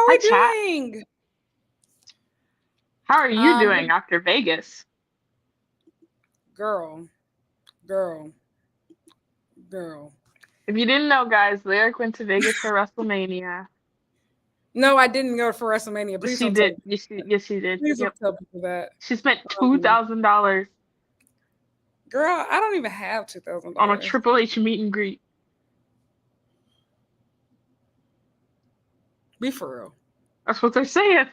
we chat. doing? How are you doing after Vegas? Girl, girl, girl. If you didn't know, guys, Lyric went to Vegas for WrestleMania. No, I didn't go for WrestleMania. Please She don't tell did. me. Yes, she did. Please don't Yep. tell people that. She spent $2,000 Girl, I don't even have $2,000. on a Triple H meet and greet. Be for real. That's what they're saying.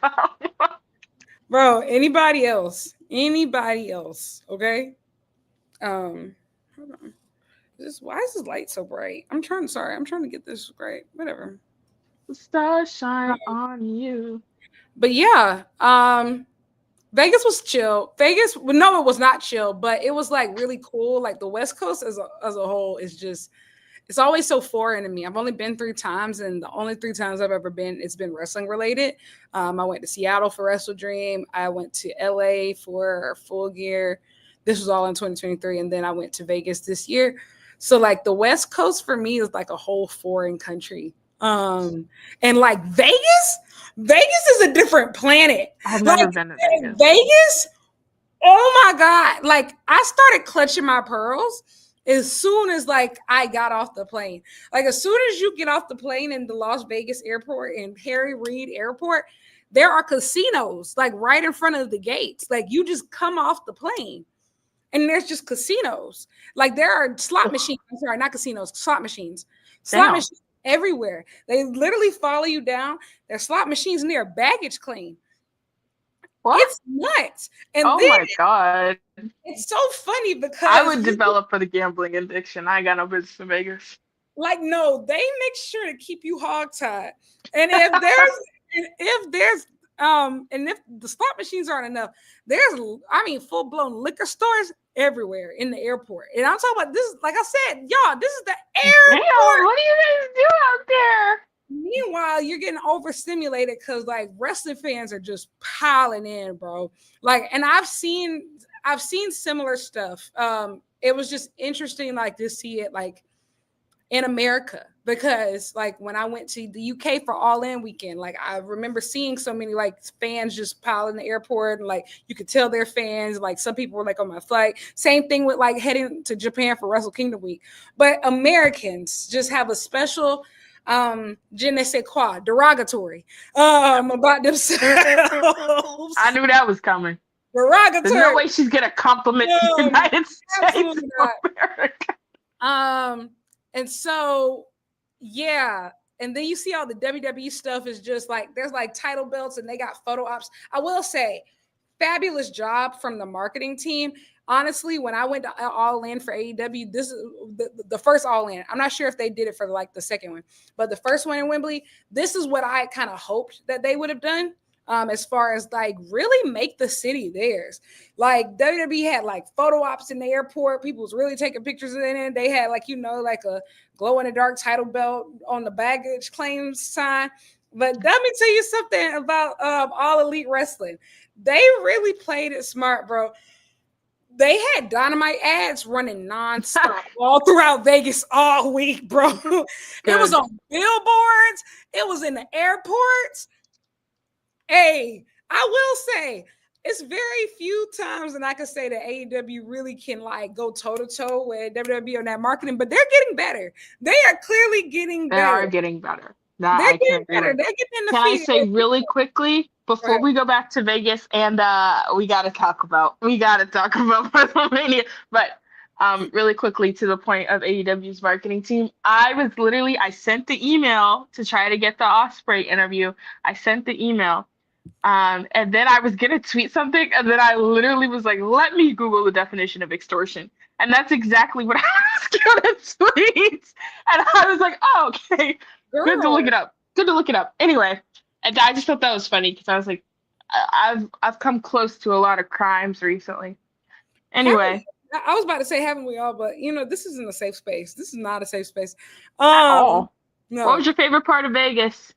Bro, anybody else? Okay? Hold on. Why is this light so bright? I'm trying to get this right. Whatever. The stars shine on you. But yeah, Vegas was chill. Vegas, well, no, it was not chill, but it was like really cool. Like the West Coast as a whole is just, it's always so foreign to me. I've only been 3 times, and the only 3 times I've ever been, it's been wrestling related. I went to Seattle for Wrestle Dream. I went to LA for Full Gear. This was all in 2023, and then I went to Vegas this year. So like the West Coast for me is like a whole foreign country. And like Vegas is a different planet. I've never been to Vegas. Vegas, oh my God. Like I started clutching my pearls as soon as like I got off the plane. Like as soon as you get off the plane in the Las Vegas airport and Harry Reid Airport, there are casinos like right in front of the gates. Like you just come off the plane and there's just casinos. Like there are slot machines. I'm sorry, not casinos, slot machines. Slot machines everywhere. They literally follow you down. There's slot machines in there, baggage claim. What? It's nuts. And oh my God. It's so funny because I would develop for the gambling addiction. I ain't got no business in Vegas. Like, no, they make sure to keep you hogtied. And if the slot machines aren't enough, there's full-blown liquor stores everywhere in the airport. And I'm talking about this, like I said, y'all, this is the airport. Damn, what do you guys do out there? Meanwhile, you're getting overstimulated because like wrestling fans are just piling in, bro. Like, and I've seen similar stuff. It was just interesting, like to see it like in America, because like when I went to the UK for All In weekend, like I remember seeing so many like fans just pile in the airport, and like you could tell they're fans. Like some people were like on my flight. Same thing with like heading to Japan for Wrestle Kingdom week. But Americans just have a special je ne sais quoi, derogatory about themselves. I knew that was coming. Derogatory. There's no way she's gonna compliment the United States of America. And so, yeah. And then you see all the WWE stuff is just like, there's like title belts and they got photo ops. I will say, fabulous job from the marketing team. Honestly, when I went to All In for AEW, this is the first All In. I'm not sure if they did it for like the second one, but the first one in Wembley, this is what I kind of hoped that they would have done. As far as like really make the city theirs. Like WWE had like photo ops in the airport. People was really taking pictures in it. They had like, like a glow in the dark title belt on the baggage claims sign. But let me tell you something about All Elite Wrestling. They really played it smart, bro. They had Dynamite ads running nonstop all throughout Vegas all week, bro. It was on billboards. It was in the airports. Hey, I will say it's very few times that I can say that AEW really can like go toe to toe with WWE on that marketing, but they're getting better. They are clearly getting better. They are getting better. They're getting better. They're getting in the Can I say really quickly before we go back to Vegas, and we gotta talk about WrestleMania, but really quickly to the point of AEW's marketing team. I sent the email to try to get the Ospreay interview. I sent the email. And then I was gonna tweet something, and then I literally was like, let me Google the definition of extortion. And that's exactly what I was gonna tweet. And I was like, oh, okay. Girl. Good to look it up. Anyway, and I just thought that was funny because I was like, I've come close to a lot of crimes recently. Anyway. I was about to say, haven't we all? But this isn't a safe space. This is not a safe space. At all. No. What was your favorite part of Vegas?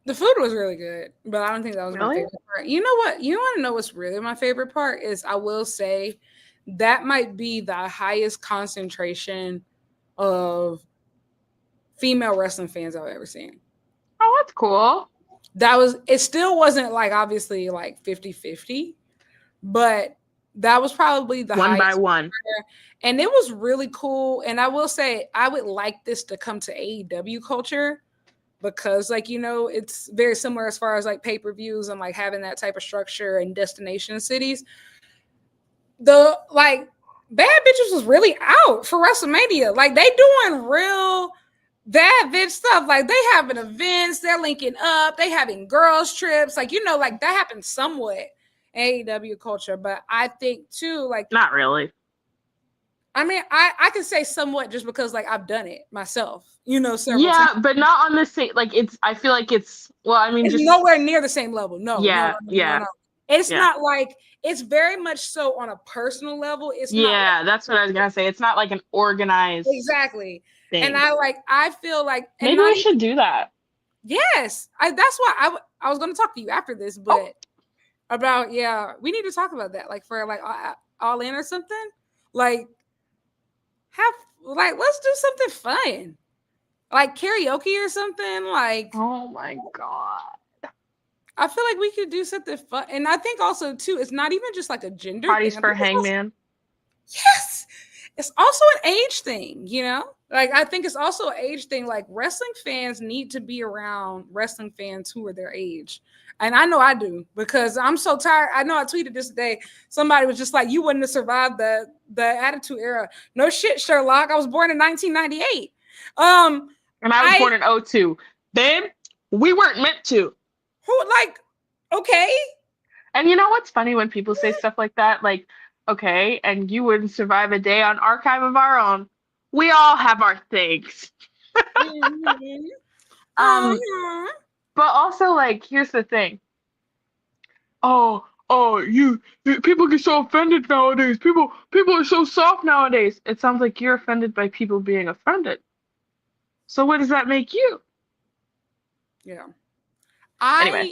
The food was really good, but I don't think that was my favorite part. You know what? You want to know what's really my favorite part is, I will say, that might be the highest concentration of female wrestling fans I've ever seen. Oh, that's cool. It still wasn't like obviously like 50-50, but that was probably the one highest by one. And it was really cool. And I will say, I would like this to come to AEW culture because, like, you know, it's very similar as far as like pay-per-views and like having that type of structure and destination cities. The like Bad Bitches was really out for WrestleMania. Like, they doing real bad bitch stuff. Like, they having events, they're linking up, they having girls trips. Like, you know, like that happens somewhat in AEW culture. But I think too, like, not really. I mean, I can say somewhat just because like I've done it myself, you know, several times. But not on the same, like I feel like it's just nowhere near the same level. No. It's not like, it's very much so on a personal level. It's not that's what I was gonna say. It's not like an organized thing. And I feel like maybe we should do that. Yes. That's why I was gonna talk to you after this, but about we need to talk about that. Like for like All In or something. Like let's do something fun, like karaoke or something. Like, oh my god, I feel like we could do something fun. And I think also too, it's not even just like a gender parties thing. For Hangman. Yes, it's also an age thing, you know. Like, I think it's also an age thing. Like, wrestling fans need to be around wrestling fans who are their age. And I know I do, because I'm so tired. I know I tweeted this today. Somebody was just like, you wouldn't have survived the Attitude Era. No shit, Sherlock. I was born in 1998. And I was born in 2002. Babe, we weren't meant to. Okay. And you know what's funny when people say stuff like that? Like, okay, and you wouldn't survive a day on Archive of Our Own. We all have our things. But also, like, here's the thing. People get so offended nowadays. People are so soft nowadays. It sounds like you're offended by people being offended. So what does that make you? Yeah. Anyway.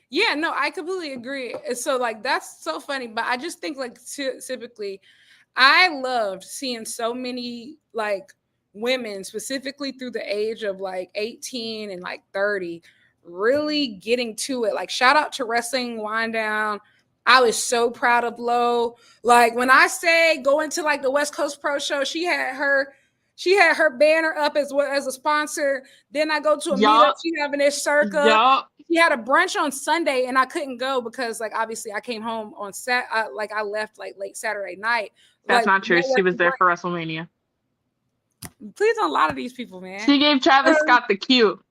Yeah, no, I completely agree. So, like, that's so funny. But I just think, like, typically, I loved seeing so many, like, women, specifically through the age of, like, 18 and, like, 30, really getting to it. Like, shout out to Wrestling Wind Down. I was so proud of Lo. Like, when I say going to, like, the West Coast Pro Show, she had her banner up as well as a sponsor. Then I go to a meetup. She having this circa. She had a brunch on Sunday, and I couldn't go because, like, obviously I came home on I left like late Saturday night. That's not true. She was there for WrestleMania. Please don't lie to these people, man. She gave Travis Scott the cue.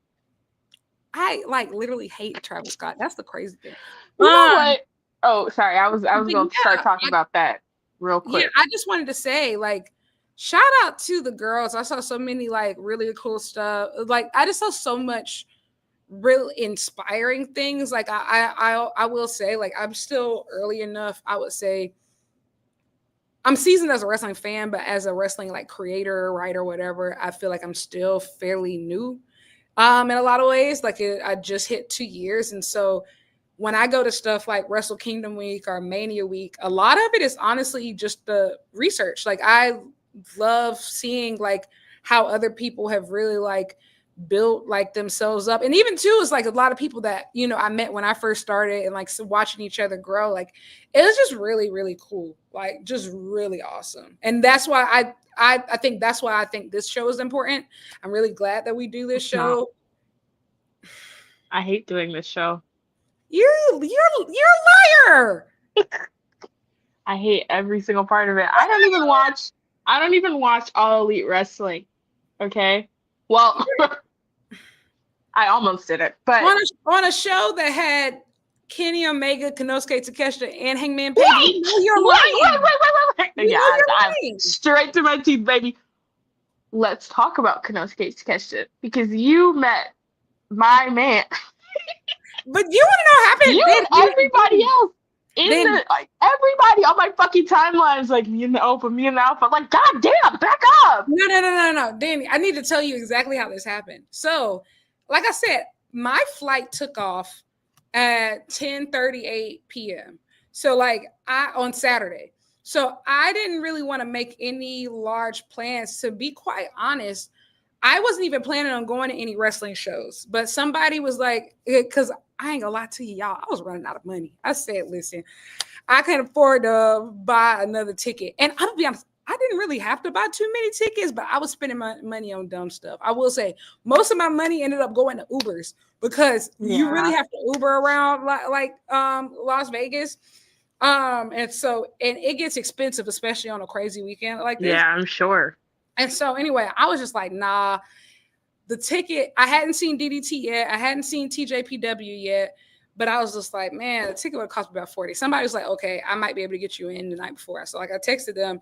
I like literally hate Travis Scott. That's the crazy thing. You know what? Oh, sorry. I was going to start talking about that real quick. Yeah, I just wanted to say, like, shout out to the girls. I saw so many like really cool stuff. Like, I just saw so much real inspiring things. Like, I will say, like, I'm still early enough. I would say I'm seasoned as a wrestling fan, but as a wrestling like creator, writer, whatever, I feel like I'm still fairly new in a lot of ways. Like, I just hit 2 years. And so when I go to stuff like Wrestle Kingdom Week or Mania Week, a lot of it is honestly just the research. Like, I love seeing like how other people have really like built like themselves up. And even too is like a lot of people that, you know, I met when I first started, and like watching each other grow. Like, it was just really, really cool. Like, just really awesome. And that's why I think that's why I think this show is important. I'm really glad that we do this show. I hate doing this show. You're a liar. I hate every single part of it. I don't even watch All Elite Wrestling. Okay? Well, I almost did it, but on a show that had Kenny Omega, Konosuke Takeshita, and Hangman Page. You're lying. Wait. Yeah, I'm straight to my teeth, baby. Let's talk about Konosuke Takeshita, because you met my man. But you want to know what happened? You and everybody else. Everybody on my fucking timeline is like, me and the Alpha. Like, god damn, back up. No, Dani, I need to tell you exactly how this happened. So, like I said, my flight took off at 10:38 p.m. So, like, on Saturday. So I didn't really want to make any large plans. To be quite honest, I wasn't even planning on going to any wrestling shows, but somebody was like, because I ain't gonna lie to you, y'all, I was running out of money. I said, listen, I can't afford to buy another ticket. And I'm gonna be honest, I didn't really have to buy too many tickets, but I was spending my money on dumb stuff. I will say most of my money ended up going to Ubers because you really have to Uber around like Las Vegas. And it gets expensive, especially on a crazy weekend like this. Yeah, I'm sure. And so anyway, I was just like, nah, the ticket, I hadn't seen DDT yet. I hadn't seen TJPW yet, but I was just like, man, the ticket would cost me about $40. Somebody was like, okay, I might be able to get you in the night before. So like I texted them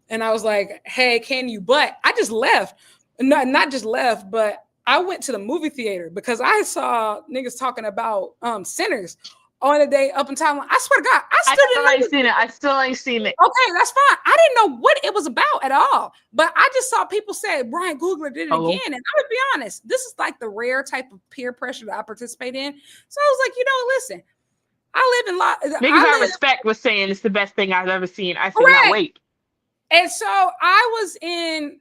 and I was like, hey, can you? But I just left. Not just left, but I went to the movie theater because I saw niggas talking about Sinners on the day up in time. I swear to God, I still ain't seen it. Okay, that's fine. I didn't know what it was about at all. But I just saw people say Brian Googler did it again. And I'm gonna be honest, this is like the rare type of peer pressure that I participate in. So I was like, listen, I live in niggas I respect was saying it's the best thing I've ever seen. I said, no, wait. And so I was in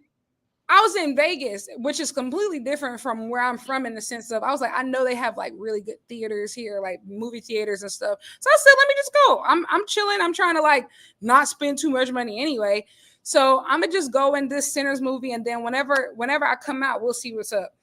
Vegas, which is completely different from where I'm from in the sense of I was like, I know they have like really good theaters here, like movie theaters and stuff. So I said, let me just go. I'm chilling. I'm trying to like not spend too much money anyway. So I'm gonna just go in this Sinners movie, and then whenever I come out, we'll see what's up.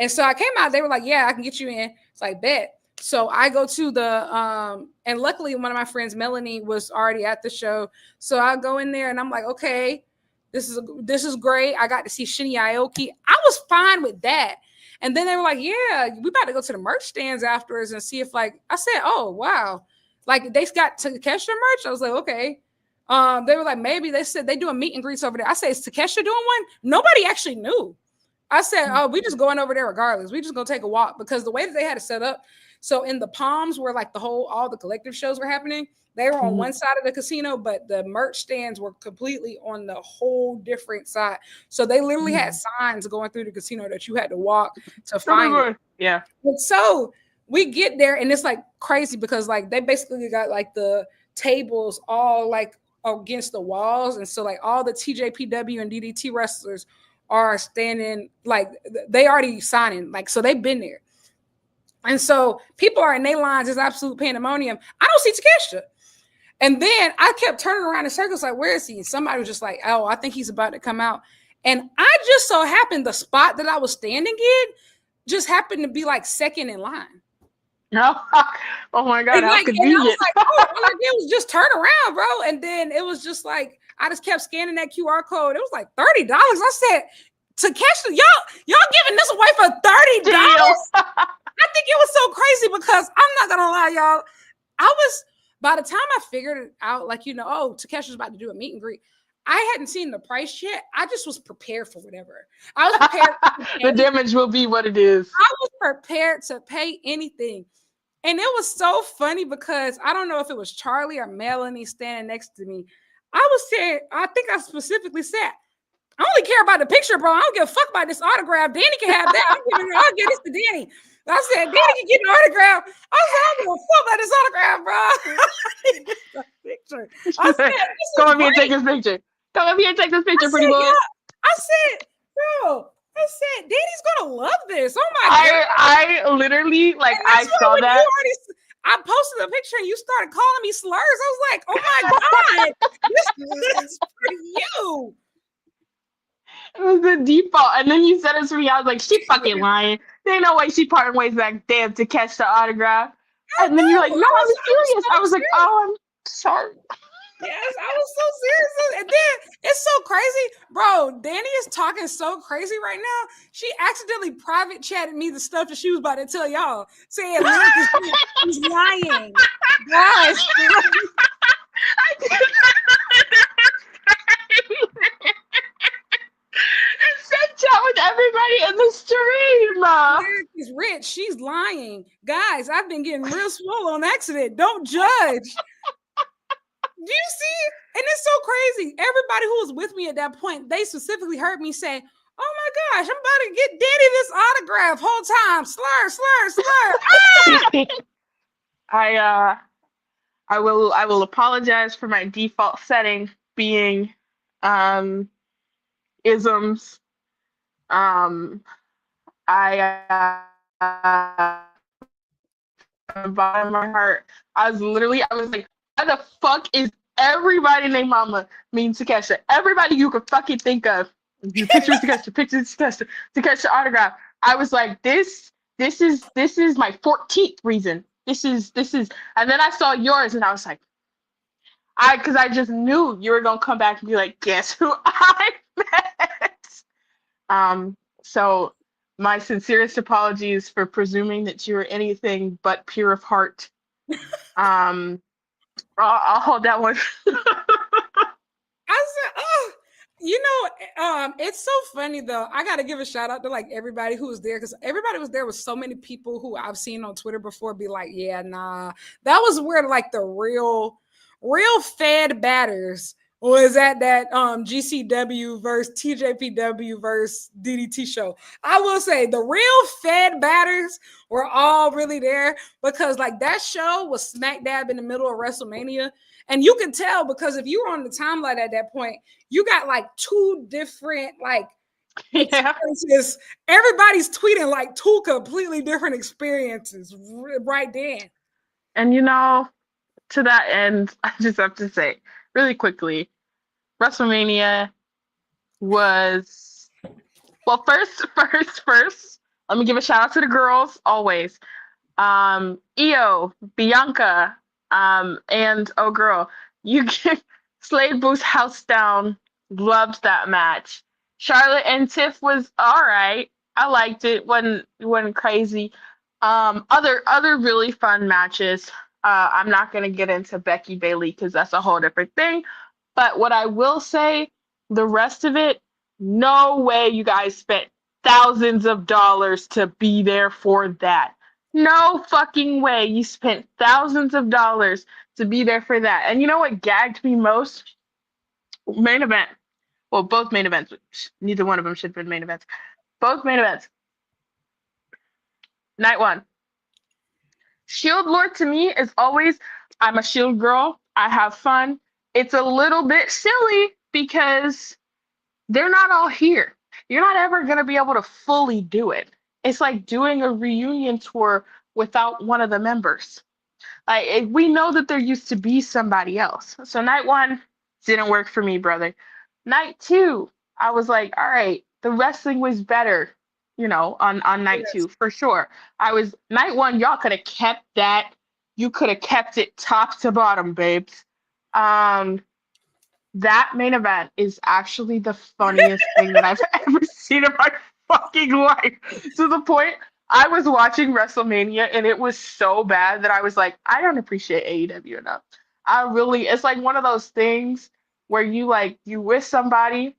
And so I came out. They were like, yeah, I can get you in. It's like, bet. So I go to the and luckily one of my friends, Melanie, was already at the show. So I go in there and I'm like, okay. This is great. I got to see Shinny Aoki. I was fine with that. And then they were like, yeah, we about to go to the merch stands afterwards and see if like, I said, oh, wow. Like they got Takesha merch. I was like, okay. They were like, maybe. They said they do a meet and greets over there. I said, is Takesha doing one? Nobody actually knew. I said, oh, we just going over there regardless. We just gonna take a walk because the way that they had it set up. So in the Palms where like all the collective shows were happening, they were on one side of the casino, but the merch stands were completely on the whole different side. So they literally had signs going through the casino that you had to walk to find it. Yeah. And so we get there and it's like crazy because like they basically got like the tables all like against the walls. And so like all the TJPW and DDT wrestlers are standing, like they already signing, like, so they've been there. And so people are in their lines, it's absolute pandemonium. I don't see Takesha. And then I kept turning around in circles, like, where is he? And somebody was just like, oh, I think he's about to come out. And I just so happened the spot that I was standing in just happened to be like second in line. No. Oh my God. How convenient. And I was like, oh, all I did was just turn around, bro. And then it was just like, I just kept scanning that QR code. It was like $30. I said, Takesha, y'all giving this away for $30? I think it was so crazy because I'm not gonna lie, y'all. By the time I figured it out, like, oh, Takesha's about to do a meet and greet, I hadn't seen the price yet. I just was prepared for whatever. I was prepared. The damage will be what it is. I was prepared to pay anything. And it was so funny because I don't know if it was Charlie or Melanie standing next to me. I think I specifically said, I only care about the picture, bro. I don't give a fuck about this autograph. Dani can have that. I'll give this to Dani. I said, Dani can get an autograph. I said, I don't give a fuck about this autograph, bro. Picture. I said, come up here and take this picture. Come up here and take this picture, pretty boy. Yeah. I said, bro, Dani's gonna love this. Oh my God. I literally, like, I saw that. I posted a picture and you started calling me slurs. I was like, oh my God, this is for you. It was the default. And then you said it to me. I was like, she fucking lying. There ain't no way she parting ways back damn to catch the autograph. And then you're like, no, I was serious. I was like, oh, I'm sorry. Yes, I was so serious. And then it's so crazy. Bro, Dani is talking so crazy right now. She accidentally private chatted me the stuff that she was about to tell y'all. Saying, he's lying. Guys. Chat with everybody in the stream. She's rich. She's lying. Guys, I've been getting real swole on accident. Don't judge. Do you see? And it's so crazy. Everybody who was with me at that point, they specifically heard me say, oh my gosh, I'm about to get Dani this autograph whole time. Slur. will apologize for my default setting being isms. I from the bottom of my heart, I was like, why the fuck is everybody named Mama mean Takesha? Everybody you could fucking think of. Your pictures to catch the autograph. I was like, this is my 14th reason. This is, and then I saw yours and I was like, because I just knew you were gonna come back and be like, guess who I met? So my sincerest apologies for presuming that you were anything but pure of heart. I'll hold that one. I said, oh, it's so funny though. I got to give a shout out to like everybody who was there, because everybody was there with so many people who I've seen on Twitter before be like, yeah, nah, that was where like the real fed batters was at that GCW versus TJPW versus DDT show. I will say the real fed batters were all really there, because like that show was smack dab in the middle of WrestleMania. And you can tell, because if you were on the timeline at that point, you got like two different like experiences. Yeah. Everybody's tweeting like two completely different experiences right then. And to that end, I just have to say really quickly, WrestleMania was, well, first, let me give a shout out to the girls always. Io, Bianca, and oh girl, you get Slade Booth's house down. Loved that match. Charlotte and Tiff was all right. I liked it. wasn't crazy. Other really fun matches. I'm not gonna get into Becky Bailey because that's a whole different thing. But what I will say, the rest of it, no way you guys spent thousands of dollars to be there for that. No fucking way you spent thousands of dollars to be there for that. And you know what gagged me most? Main event. Well, both main events. Neither one of them should have been main events. Both main events. Night one. Shield Lord to me is always, I'm a Shield girl. I have fun. It's a little bit silly because they're not all here. You're not ever going to be able to fully do it. It's like doing a reunion tour without one of the members. Like, we know that there used to be somebody else. So night one didn't work for me, brother. Night two, I was like, all right, the wrestling was better, on night two, for sure. Night one, y'all could have kept that. You could have kept it top to bottom, babes. That main event is actually the funniest thing that I've ever seen in my fucking life. To the point, I was watching WrestleMania and it was so bad that I was like, I don't appreciate AEW enough. It's like one of those things where you with somebody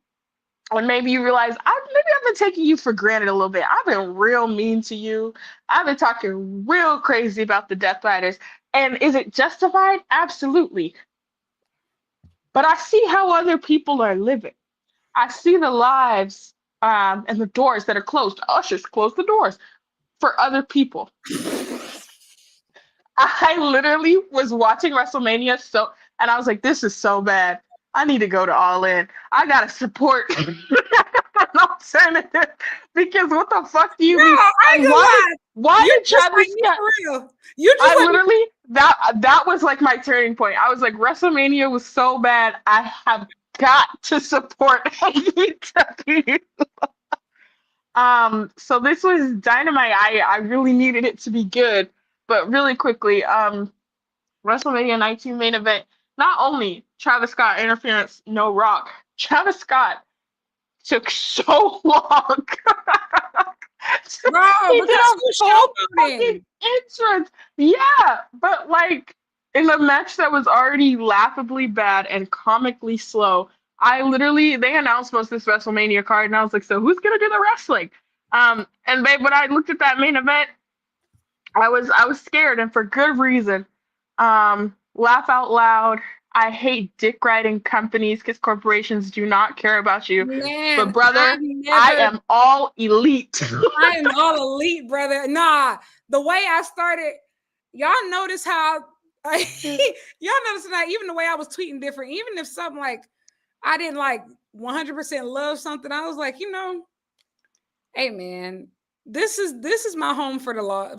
and maybe you realize, maybe I've been taking you for granted a little bit. I've been real mean to you. I've been talking real crazy about the Death Riders. And is it justified? Absolutely. But I see how other people are living. I see the lives and the doors that are closed. Ushers, close the doors for other people. I literally was watching WrestleMania and I was like, this is so bad. I need to go to All In. I gotta support an alternative, because what the fuck do you mean? Why did Travis Scott? That was like my turning point. I was like, WrestleMania was so bad. I have got to support AEW. So this was Dynamite. I really needed it to be good, but really quickly, WrestleMania 19 main event. Not only Travis Scott interference, no Rock. Travis Scott took so long. Bro, fucking entrance. Yeah, but like in a match that was already laughably bad and comically slow, they announced most of this WrestleMania card, and I was like, so who's gonna do the wrestling? And babe, when I looked at that main event, I was scared, and for good reason. Laugh out loud. I hate dick riding companies because corporations do not care about you. Man, but brother, I am all elite. I am all elite, brother. Nah, the way I started, y'all notice how Y'all notice tonight, even the way I was tweeting different, even if something like I didn't like 100% love something, I was like, hey man, this is my home for the long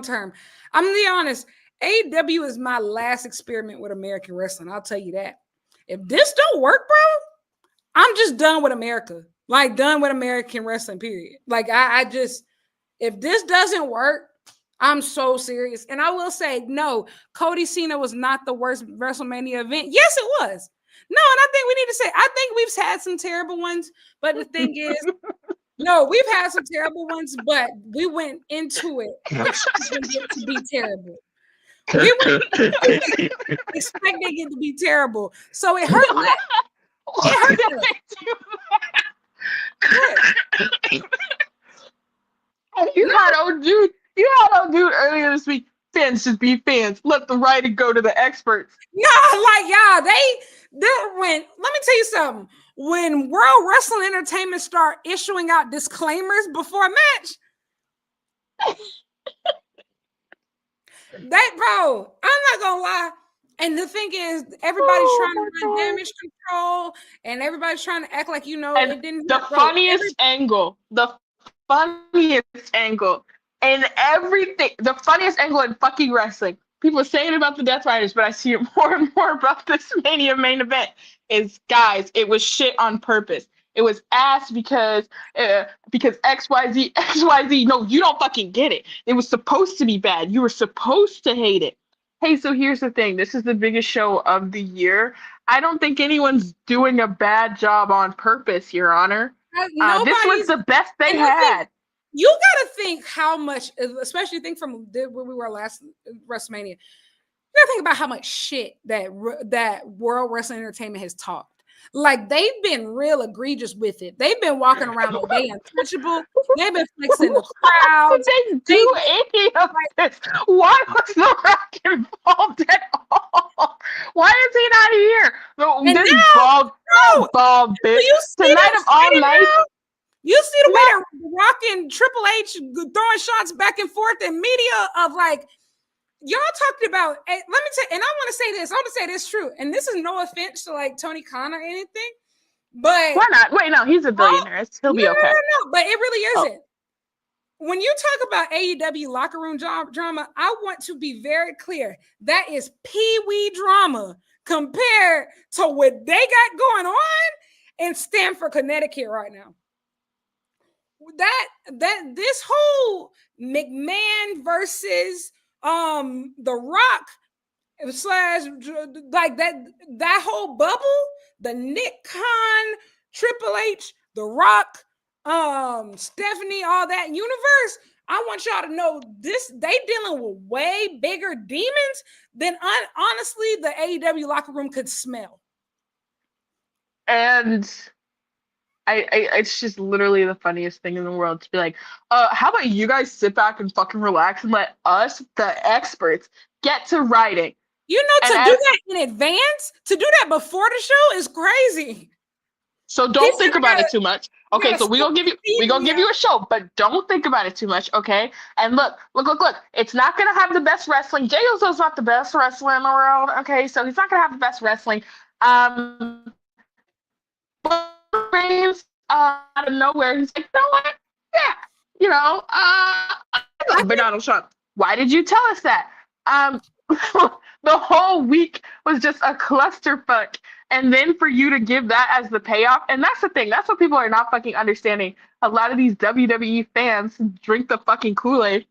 term. I'm gonna be honest. AEW is my last experiment with American wrestling. I'll tell you that. If this don't work, bro, I'm just done with America. Like done with American wrestling, period. Like I just, if this doesn't work, I'm so serious. And I will say, no, Cody Cena was not the worst WrestleMania event. Yes, it was. No, and I think we need to say, I think we've had some terrible ones, but the thing is, no, we've had some terrible ones, but we went into it expecting it to be terrible. We went expecting it to be terrible. So it hurt less. It hurt less. You had old dude earlier this week. Fans should be fans. Let the writing go to the experts. They when let me tell you something. When World Wrestling Entertainment start issuing out disclaimers before a match, bro, I'm not gonna lie. And the thing is, everybody's trying to run damage control, and everybody's trying to act like and it didn't. The funniest angle, and everything, the funniest angle in fucking wrestling. People are saying about the Death Riders, but I see it more and more about this Mania main event. Is guys, it was shit on purpose. It was ass because XYZ. No, you don't fucking get it. It was supposed to be bad. You were supposed to hate it. Hey, so here's the thing. This is the biggest show of the year. I don't think anyone's doing a bad job on purpose, Your Honor. This was the best they had. You got to think how much, especially think from where we were last WrestleMania. You got to think about how much shit that World Wrestling Entertainment has talked. Like they've been real egregious with it. They've been walking around like they untouchable. They've been flexing the crowd. Did they do any of this? Why was The Rock involved at all? Why is he not here? This bald bitch. Tonight of all nights. You see the way that Rock and Triple H throwing shots back and forth in media of like, y'all talked about, let me tell you, and I want to say this. I want to say this true. And this is no offense to like Tony Khan or anything, but why not? Wait, no, he's a billionaire. He'll be okay. No, but it really isn't. When you talk about AEW locker room drama, I want to be very clear. That is pee-wee drama compared to what they got going on in Stamford, Connecticut right now. That this whole McMahon versus The Rock / like that whole bubble, the Nick Khan, Triple H, The Rock, Stephanie, all that universe. I want y'all to know this. They dealing with way bigger demons than honestly the AEW locker room could smell. And it's just literally the funniest thing in the world to be like, how about you guys sit back and fucking relax and let us, the experts, get to writing. You know, to do that in advance, to do that before the show is crazy. So don't think about it too much. Okay, so we're gonna give you a show, but don't think about it too much, okay? And look. It's not gonna have the best wrestling. Jey Uso's not the best wrestler in the world, okay? So he's not gonna have the best wrestling. Reigns out of nowhere, he's like, you know what? Yeah, I'm Donald Trump. Why did you tell us that? The whole week was just a clusterfuck, and then for you to give that as the payoff, and that's the thing. That's what people are not fucking understanding. A lot of these WWE fans drink the fucking Kool-Aid.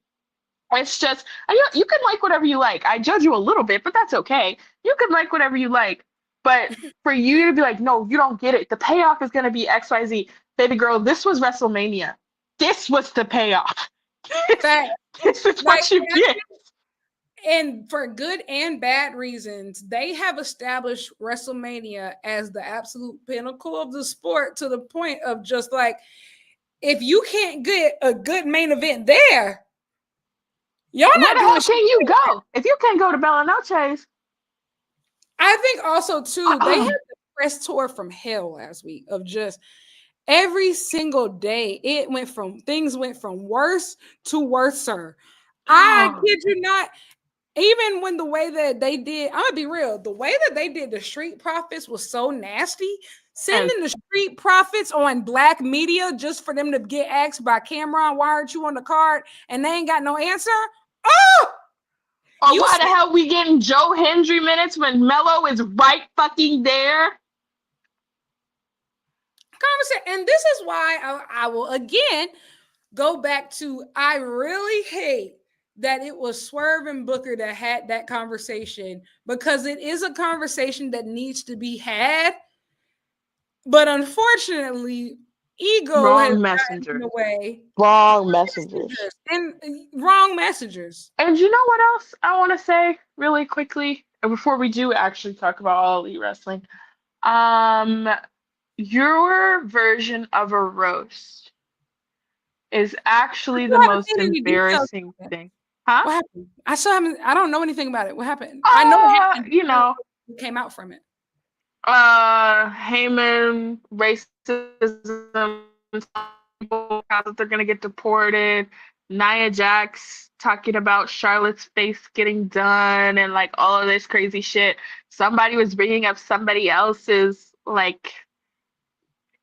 It's just, you can like whatever you like. I judge you a little bit, but that's okay. You can like whatever you like. But for you to be like, no, you don't get it. The payoff is going to be XYZ. Baby girl, this was WrestleMania. This was the payoff. This is what you get. And for good and bad reasons, they have established WrestleMania as the absolute pinnacle of the sport, to the point of just like, if you can't get a good main event there, y'all not doing. Where can you go? If you can't go to Bella Noche's. I think also too, they had the press tour from hell last week of just every single day. Things went from worse to worser. I kid you not. Even when the way that they did, I'm gonna be real, the way that they did the Street Profits was so nasty. Sending the Street Profits on black media just for them to get asked by Cameron, why aren't you on the card? And they ain't got no answer. Oh! Or why the hell we getting Joe Hendry minutes when Mello is right fucking there? And this is why I will again go back to, I really hate that it was Swerve and Booker that had that conversation, because it is a conversation that needs to be had. But unfortunately, ego wrong has gotten in the way. Wrong messengers. And wrong messengers. And you know what else I want to say really quickly before we do actually talk about All Elite Wrestling? Your version of a roast is actually the most embarrassing thing. Huh? What happened? I still haven't. I don't know anything about it. What happened? I know what happened. You know, what came out from it. Heyman, racism, that they're gonna get deported. Nia Jax talking about Charlotte's face getting done and like all of this crazy shit. Somebody was bringing up somebody else's like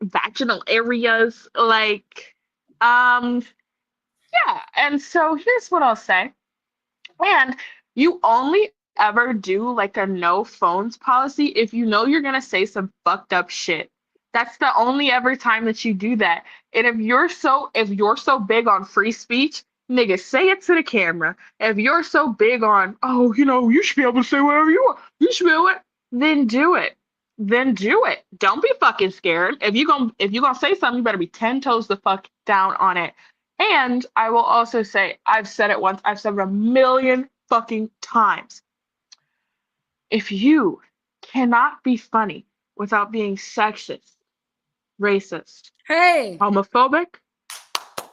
vaginal areas, like yeah. And so here's what I'll say. And you only ever do like a no phones policy if you know you're gonna say some fucked up shit. That's the only ever time that you do that. And if you're so big on free speech, nigga, say it to the camera. If you're so big on, oh, you know, you should be able to say whatever you want, you should be able to, then do it. Then do it. Don't be fucking scared. If you're gonna say something, you better be 10 toes the fuck down on it. And I will also say, I've said it once, I've said it a million fucking times. If you cannot be funny without being sexist, racist, homophobic,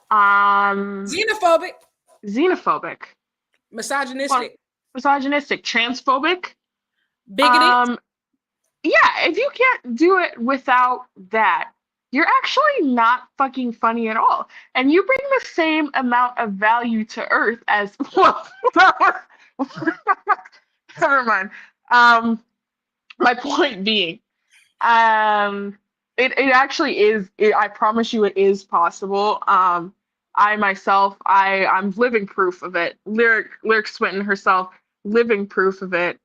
xenophobic, misogynistic, transphobic, bigoted. Yeah, if you can't do it without that, you're actually not fucking funny at all. And you bring the same amount of value to Earth as well. Never mind. My point being, it actually is. I promise you, it is possible. I myself, I'm living proof of it. Lyric Swinton herself, living proof of it.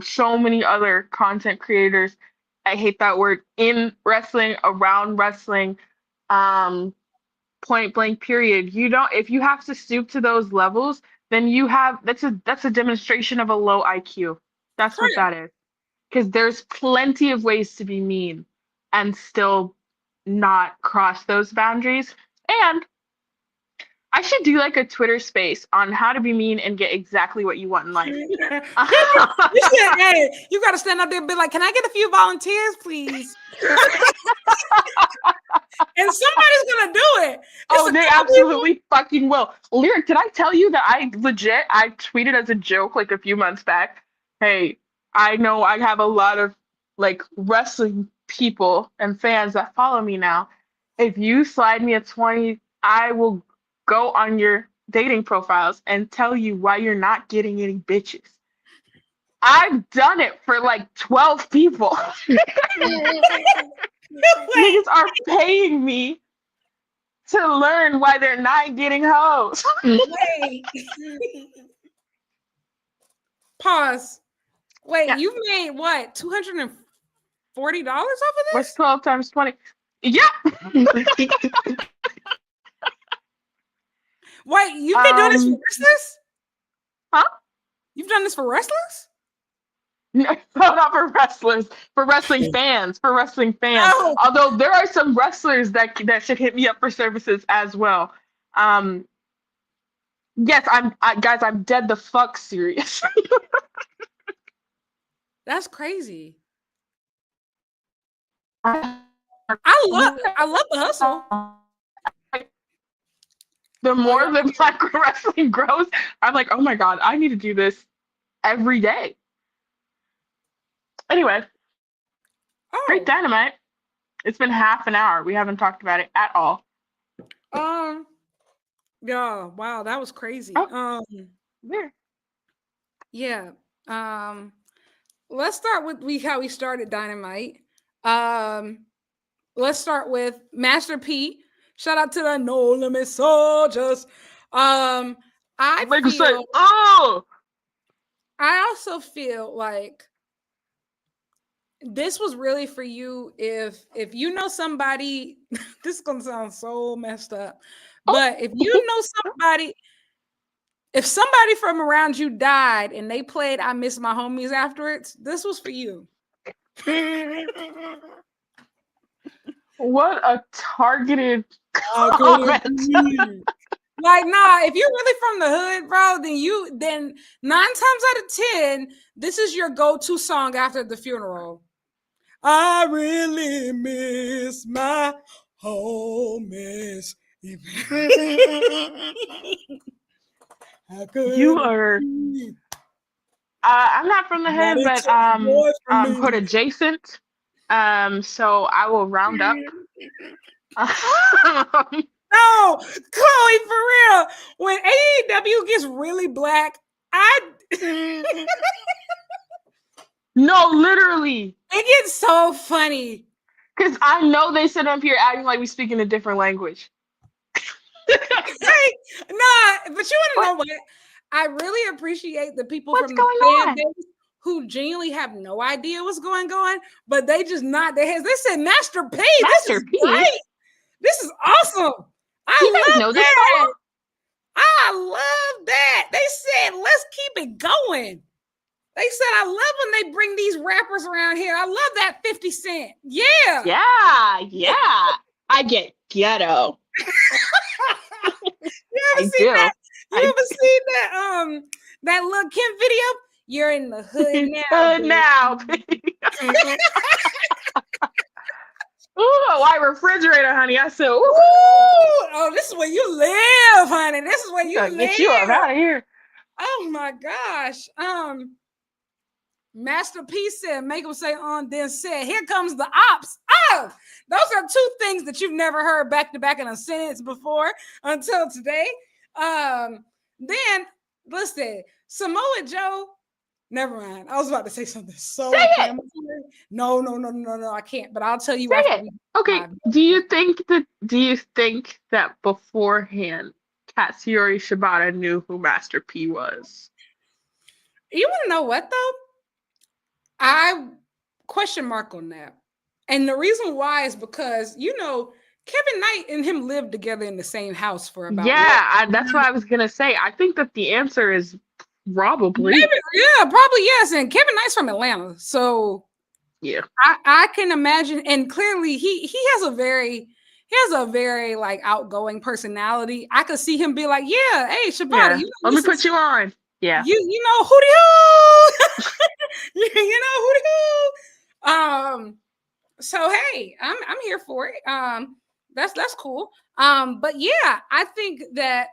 So many other content creators, I hate that word, in wrestling, around wrestling, point blank period. You don't, if you have to stoop to those levels, then that's a demonstration of a low IQ. That's what that is. Because there's plenty of ways to be mean and still not cross those boundaries. And I should do like a Twitter space on how to be mean and get exactly what you want in life. You got to stand up there and be like, can I get a few volunteers, please? And somebody's going to do it. They absolutely fucking will. Lyric, did I tell you that I tweeted as a joke like a few months back, hey, I know I have a lot of like wrestling people and fans that follow me now. If you slide me a 20, I will go on your dating profiles and tell you why you're not getting any bitches. I've done it for like 12 people. Niggas are paying me to learn why they're not getting hoes. Wait. Pause. Wait, yeah. You've made what? $240 off of this? What's 12 times 20? Yeah. Wait, you've been doing this for wrestlers? Huh? You've done this for wrestlers? No, not for wrestlers. For wrestling fans. For wrestling fans. Oh. Although there are some wrestlers that should hit me up for services as well. Yes, guys, I'm dead the fuck serious. That's crazy. I love the hustle. The more the Black wrestling grows, I'm like, oh my god, I need to do this every day. Anyway, great Dynamite. It's been half an hour. We haven't talked about it at all. Yeah, wow, that was crazy. There. Yeah. Let's start with how we started Dynamite. Um, let's start with Master P. Shout out to the No Limit Soldiers. I Make us say, feel. oh. I also feel like this was really for you if you know somebody. This is gonna sound so messed up, but if you know somebody, if somebody from around you died and they played "I Miss My Homies" afterwards, this was for you. What a targeted comment. Like, nah, if you're really from the hood, bro, then 9 times out of 10, this is your go-to song after the funeral. I really miss my homies. You are. I'm not from the hood, but hood adjacent. So I will round up. No, Chloe, for real. When AEW gets really black, No, literally. It gets so funny. Because I know they sit up here acting like we speak in a different language. Nah, but you want to know what? I really appreciate the people from the fan base who genuinely have no idea what's going on, but they just nod their heads. They said, Master P, this is great. This is awesome. I love that. I love that. They said, let's keep it going. They said, I love when they bring these rappers around here. I love that 50 Cent. Yeah. Yeah. I get ghetto. You ever seen that? You ever seen that Lil' Kim video? You're in the hood now. Ooh, a white refrigerator, honey. I said, ooh. Oh, this is where you live, honey. This is where you live. Get you up out of here. Oh my gosh. Master P said, make them say on, then said, here comes the ops. Oh, those are two things that you've never heard back to back in a sentence before until today. Then listen, Samoa Joe. Never mind. I was about to say something so inflammatory. No, I can't. But I'll tell you after. Okay. Do you think that beforehand, Katsuyori Shibata knew who Master P was? You want to know what though? I question mark on that. And the reason why is because, Kevin Knight and him lived together in the same house for about. Yeah, that's what I was going to say. I think that the answer is probably. Maybe, yeah, probably yes. And Kevin Knight's from Atlanta. So yeah, I can imagine. And clearly he has a very like outgoing personality. I could see him be like, yeah, hey, Shibata, let me put you on. Yeah. You know who the you know who the so hey, I'm here for it. That's cool. But yeah, I think that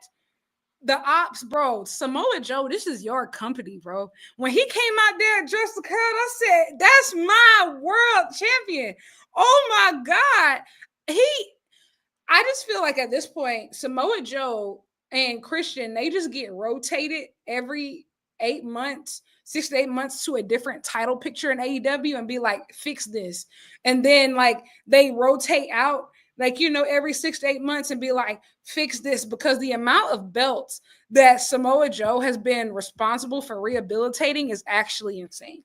the ops, bro, Samoa Joe, this is your company, bro. When he came out there just to cut, I said, that's my world champion. Oh my God. I just feel like at this point, Samoa Joe and Christian, they just get rotated every 8 months, 6 to 8 months to a different title picture in AEW and be like, fix this. And then like they rotate out like, every 6 to 8 months and be like, fix this, because the amount of belts that Samoa Joe has been responsible for rehabilitating is actually insane.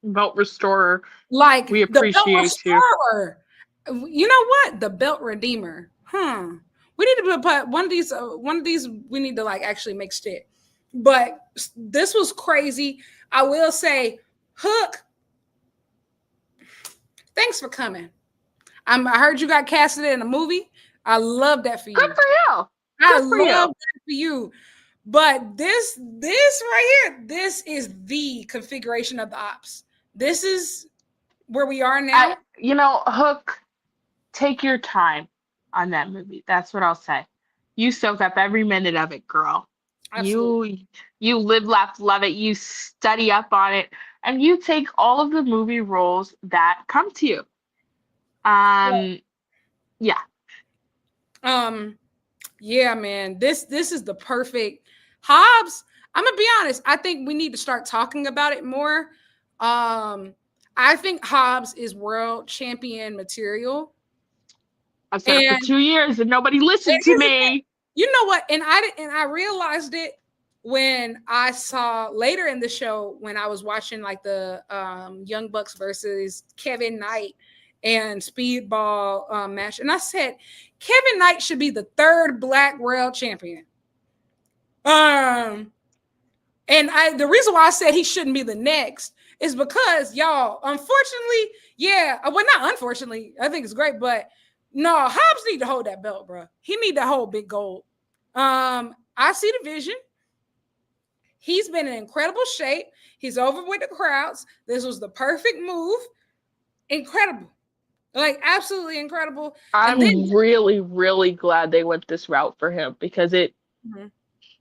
Belt restorer. Like we appreciate you. You know what? The belt redeemer. We need to put one of these we need to like actually make stick. But this was crazy. I will say, Hook, thanks for coming. I heard you got casted in a movie. I love that for you. Good for you. I love that for you. But this right here, this is the configuration of the ops. This is where we are now. Hook, take your time on that movie. That's what I'll say. You soak up every minute of it, girl. Absolutely. You live, laugh, love it. You study up on it, and you take all of the movie roles that come to you. Yeah. Yeah, man. This is the perfect Hobbs. I'm gonna be honest. I think we need to start talking about it more. I think Hobbs is world champion material. I've said it for 2 years and nobody listened to me. You know what? And I realized it when I saw later in the show when I was watching like the Young Bucks versus Kevin Knight and Speedball match, and I said Kevin Knight should be the 3rd Black world champion. And the reason why I said he shouldn't be the next is because y'all, unfortunately, not unfortunately, I think it's great, but no, Hobbs need to hold that belt, bro. He need to hold big gold. I see the vision. He's been in incredible shape. He's over with the crowds. This was the perfect move. Incredible. Like, absolutely incredible. I'm really, really glad they went this route for him because I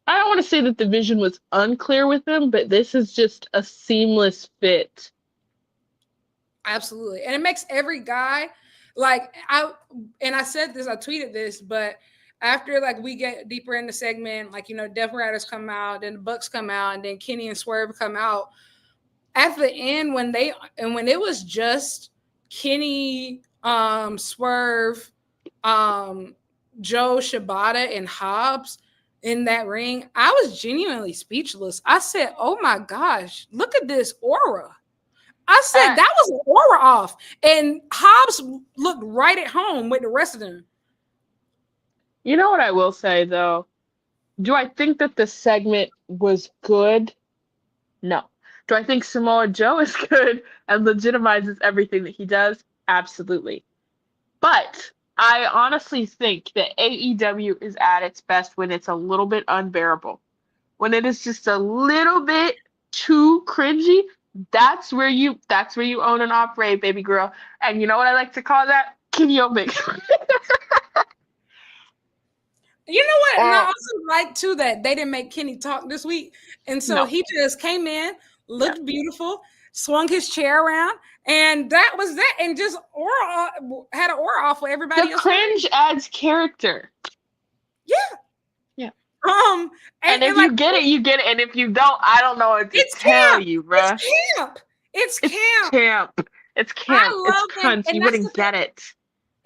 don't want to say that the vision was unclear with him, but this is just a seamless fit. Absolutely. And it makes every guy, like, I said this, I tweeted this, but after, like, we get deeper in the segment, like, you know, Death Riders come out, then the Bucks come out, and then Kenny and Swerve come out. At the end, when it was just Kenny, Swerve, Joe, Shibata, and Hobbs in that ring, I was genuinely speechless. I said, oh my gosh, look at this aura. I said that was an aura off. And Hobbs looked right at home with the rest of them. You know what I will say, though? Do I think that the segment was good? No. Do I think Samoa Joe is good and legitimizes everything that he does? Absolutely. But I honestly think that AEW is at its best when it's a little bit unbearable. When it is just a little bit too cringy, that's where you own and operate, baby girl. And you know what I like to call that? Kenny Omega. You know what? And I also like, too, that they didn't make Kenny talk this week. And so he just came in, looked beautiful, swung his chair around, and that was that. And just had an aura off for everybody else. The cringe adds character. Yeah. Yeah. And if you get it, you get it. And if you don't, I don't know what to tell you, bruh. It's camp. It's camp. It's cunts. You wouldn't get it.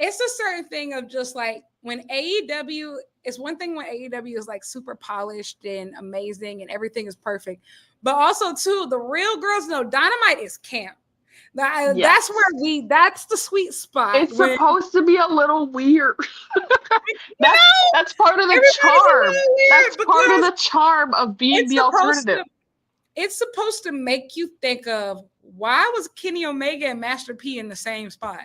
It's a certain thing of just like when AEW, it's one thing when AEW is like super polished and amazing and everything is perfect. But also, too, the real girls know Dynamite is camp. That's the sweet spot. It's supposed to be a little weird. that's part of the charm. That's part of the charm of being the alternative. It's supposed to make you think of, why was Kenny Omega and Master P in the same spot?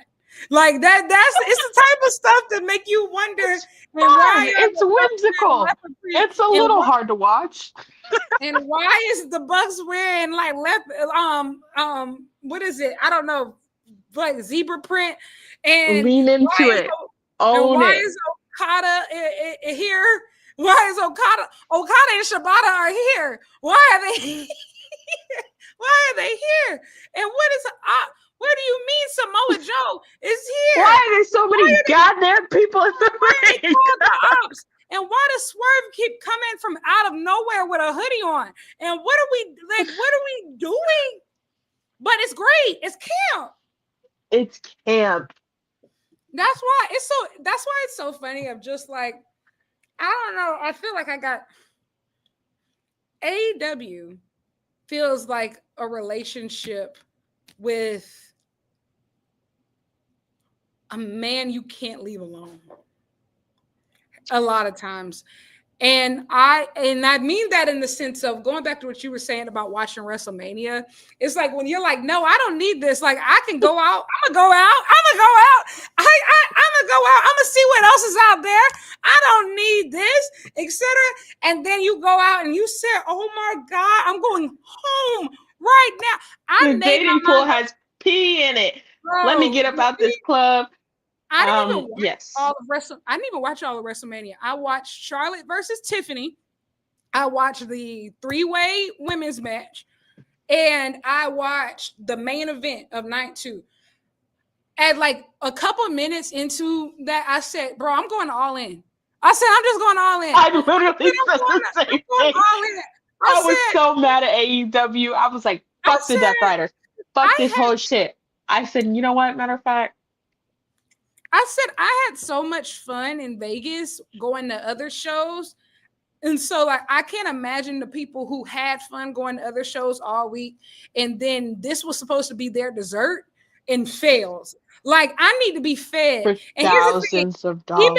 Like it's the type of stuff that make you wonder. It's whimsical. It's a little hard to watch. And why is the Bucks wearing like what is it? I don't know, like zebra print. And lean into it. Why is Okada here? Why is Okada and Shibata are here? Why are they here? Why are they here? And what do you mean Samoa Joe is here? Why are there so many goddamn people in the ring? And why does Swerve keep coming from out of nowhere with a hoodie on? And what are we doing? But it's great. It's camp. It's camp. That's why it's so funny. Of just like, I don't know. I feel like I got AEW feels like a relationship with a man you can't leave alone a lot of times. And I mean that in the sense of going back to what you were saying about watching WrestleMania. It's like when you're like, no, I don't need this. Like, I can go out. I'm gonna go out. I'm gonna see what else is out there. I don't need this, etc. And then you go out and you say, oh my God, I'm going home right now. The dating pool has pee in it. Bro, let me get up out this club. I didn't even watch all of WrestleMania. I watched Charlotte versus Tiffany. I watched the 3-way women's match, and I watched the main event of night 2. At like a couple minutes into that, I said, "Bro, I'm going all in." I said, "I'm just going all in." I literally said the same thing. I was so mad at AEW. I was like, fuck the Death Riders. Fuck this whole shit. I said, you know what? Matter of fact, I said I had so much fun in Vegas going to other shows. And so, like, I can't imagine the people who had fun going to other shows all week, and then this was supposed to be their dessert and fails. Like, I need to be fed. For and here's the thing, thousands of dollars.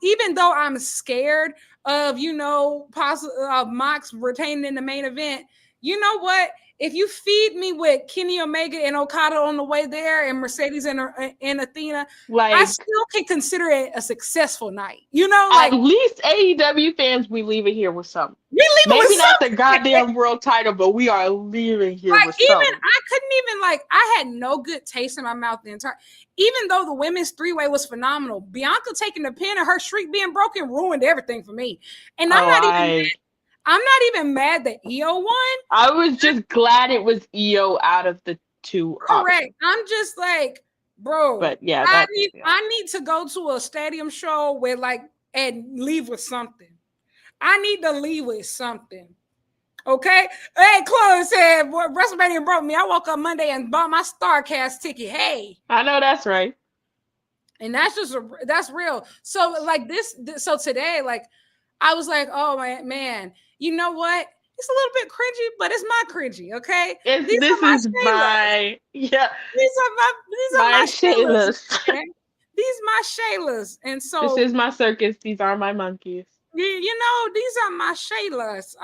even though I'm scared of, you know, Mox retaining in the main event, you know what? If you feed me with Kenny Omega and Okada on the way there and Mercedes and Athena, like, I still can consider it a successful night. You know, like, at least AEW fans, we leave it here with something. Maybe not the goddamn world title, but we are leaving here with something. I couldn't even, like, I had no good taste in my mouth the entire. Even though the women's three-way was phenomenal, Bianca taking the pin and her streak being broken ruined everything for me. And I'm not even mad that Io won. I was just glad it was Io out of the two. Correct. Options. I'm just like, bro. But yeah, I need to go to a stadium show where, like, and leave with something. I need to leave with something. Okay. Hey, Chloe said, WrestleMania broke me. I woke up Monday and bought my StarCast ticket. Hey. I know that's right. And that's real. So, like, so today, like, I was like, oh man, you know what? It's a little bit cringy, but it's my cringy, okay? These are my Shaylas. Okay? These my Shaylas. And so this is my circus. These are my monkeys. You know, these are my Shaylas.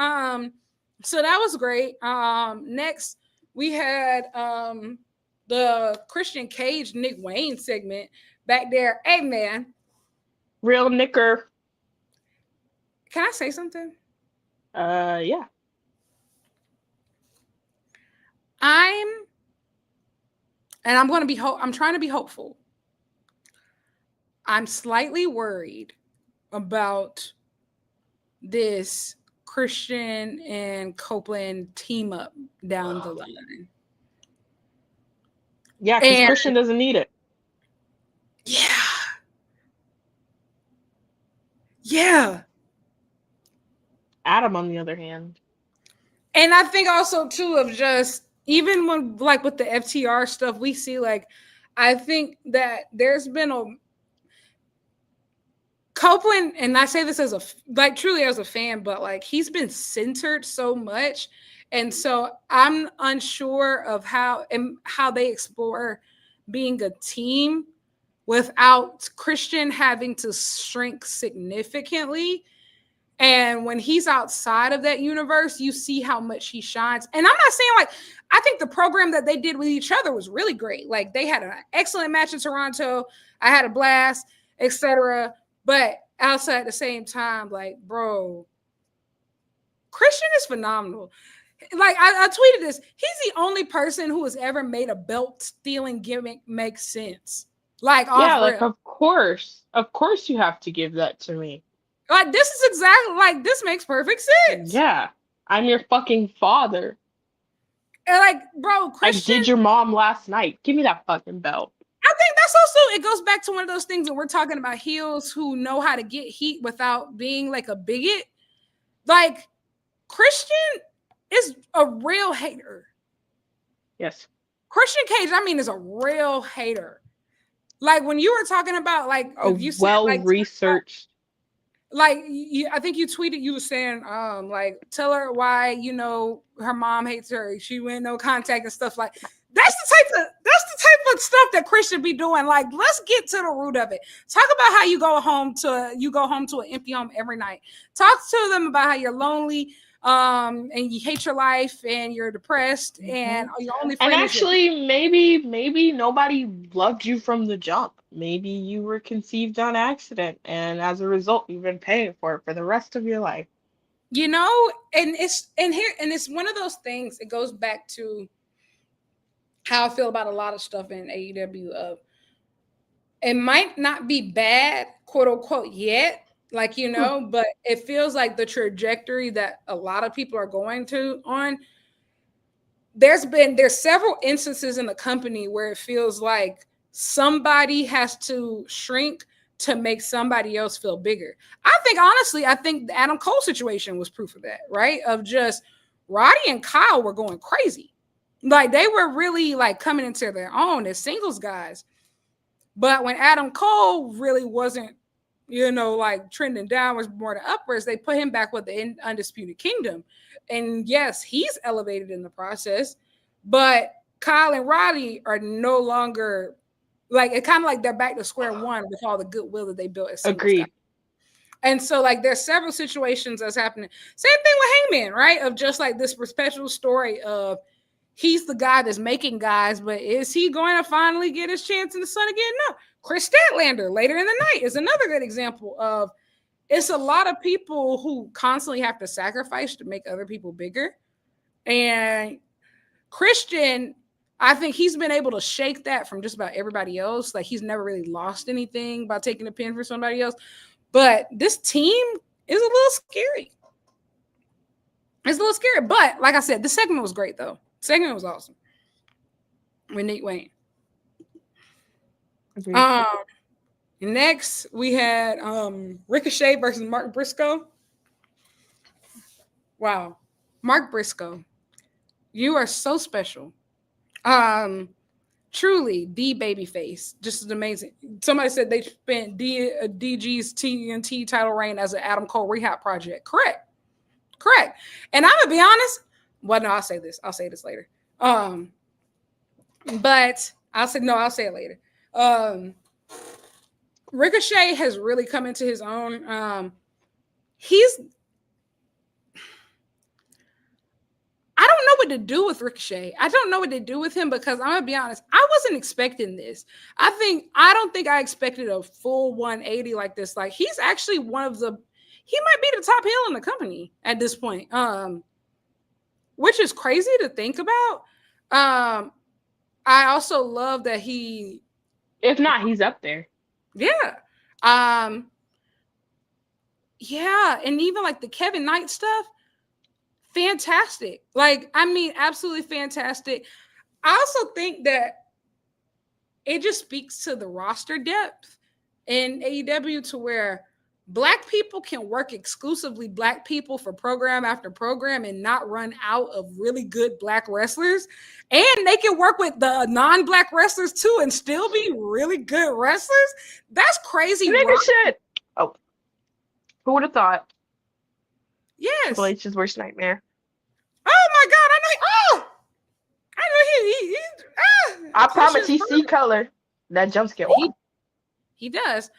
So that was great. Next we had the Christian Cage Nick Wayne segment back there. Hey man. Real Nicker. Can I say something? Yeah. I'm trying to be hopeful. I'm slightly worried about this Christian and Copeland team up down the line. Yeah, because Christian doesn't need it. Yeah. Adam, on the other hand. And I think also, too, of just, even when, like, with the FTR stuff, we see, like, I think that there's been Copeland, and I say this as truly as a fan, but, like, he's been centered so much. And so I'm unsure of how they explore being a team without Christian having to shrink significantly. And when he's outside of that universe, you see how much he shines. And I'm not saying, like, I think the program that they did with each other was really great. Like, they had an excellent match in Toronto. I had a blast, etc. But outside at the same time, like, bro, Christian is phenomenal. Like, I tweeted this. He's the only person who has ever made a belt stealing gimmick make sense. Like, of course you have to give that to me. Like, this is exactly, like, this makes perfect sense. Yeah. I'm your fucking father. And, like, bro, Christian, I did your mom last night. Give me that fucking belt. I think that's also, it goes back to one of those things that we're talking about, heels who know how to get heat without being, like, a bigot. Like, Christian is a real hater. Yes. Christian Cage, I mean, is a real hater. Like, when you were talking about, like, you said, well-researched. Like, I think you tweeted, you were saying, like, tell her why, you know, her mom hates her. She went no contact and stuff like. That's the type of stuff that Chris should be doing. Like, let's get to the root of it. Talk about how you go home to an empty home every night. Talk to them about how you're lonely, and you hate your life, and you're depressed, and your only friend. And actually, maybe nobody loved you from the jump. Maybe you were conceived on accident, and as a result, you've been paying for it for the rest of your life. You know, and it's one of those things. It goes back to how I feel about a lot of stuff in AEW. It might not be bad, quote unquote, yet, like, you know, but it feels like the trajectory that a lot of people are going on. There's several instances in the company where it feels like somebody has to shrink to make somebody else feel bigger. I think the Adam Cole situation was proof of that, right? Of just Roddy and Kyle were going crazy. Like they were really like coming into their own as singles guys. But when Adam Cole really wasn't, like trending downwards more to upwards, they put him back with the Undisputed Kingdom. And yes, he's elevated in the process, but Kyle and Roddy are no longer like, it's kind of like they're back to square one with all the goodwill that they built as singles guys. And so like there's several situations that's happening. Same thing with Heyman, right? Of just like this perpetual story of he's the guy that's making guys, but is he going to finally get his chance in the sun again? No. Kris Statlander later in the night is another good example of it's a lot of people who constantly have to sacrifice to make other people bigger. And Christian, I think he's been able to shake that from just about everybody else. Like he's never really lost anything by taking a pin for somebody else. But this team is a little scary. It's a little scary. But like I said, the segment was great though. The segment was awesome. With Nick Wayne. Next we had Ricochet versus Mark Briscoe. Wow. Mark Briscoe. You are so special. Truly the baby face. Just as amazing. Somebody said they spent DG's TNT title reign as an Adam Cole rehab project. Correct. And I'm gonna be honest. Well, no, I'll say this later. But I'll say it later. Ricochet has really come into his own. I don't know what to do with Ricochet. I don't know what to do with him because I'm gonna be honest. I wasn't expecting this. I don't think I expected a full 180 like this. Like he's actually he might be the top heel in the company at this point. Which is crazy to think about. I also love that if not, he's up there. Yeah. Yeah, and even like the Kevin Knight stuff, fantastic. Like, I mean, absolutely fantastic. I also think that it just speaks to the roster depth in AEW to where Black people can work exclusively Black people for program after program and not run out of really good Black wrestlers. And they can work with the non-Black wrestlers too and still be really good wrestlers. That's crazy. Nigga shit. Oh, who would have thought? Yes. Triple H's worst nightmare. Oh my God. I know I promise he see color. That jump scare. He does.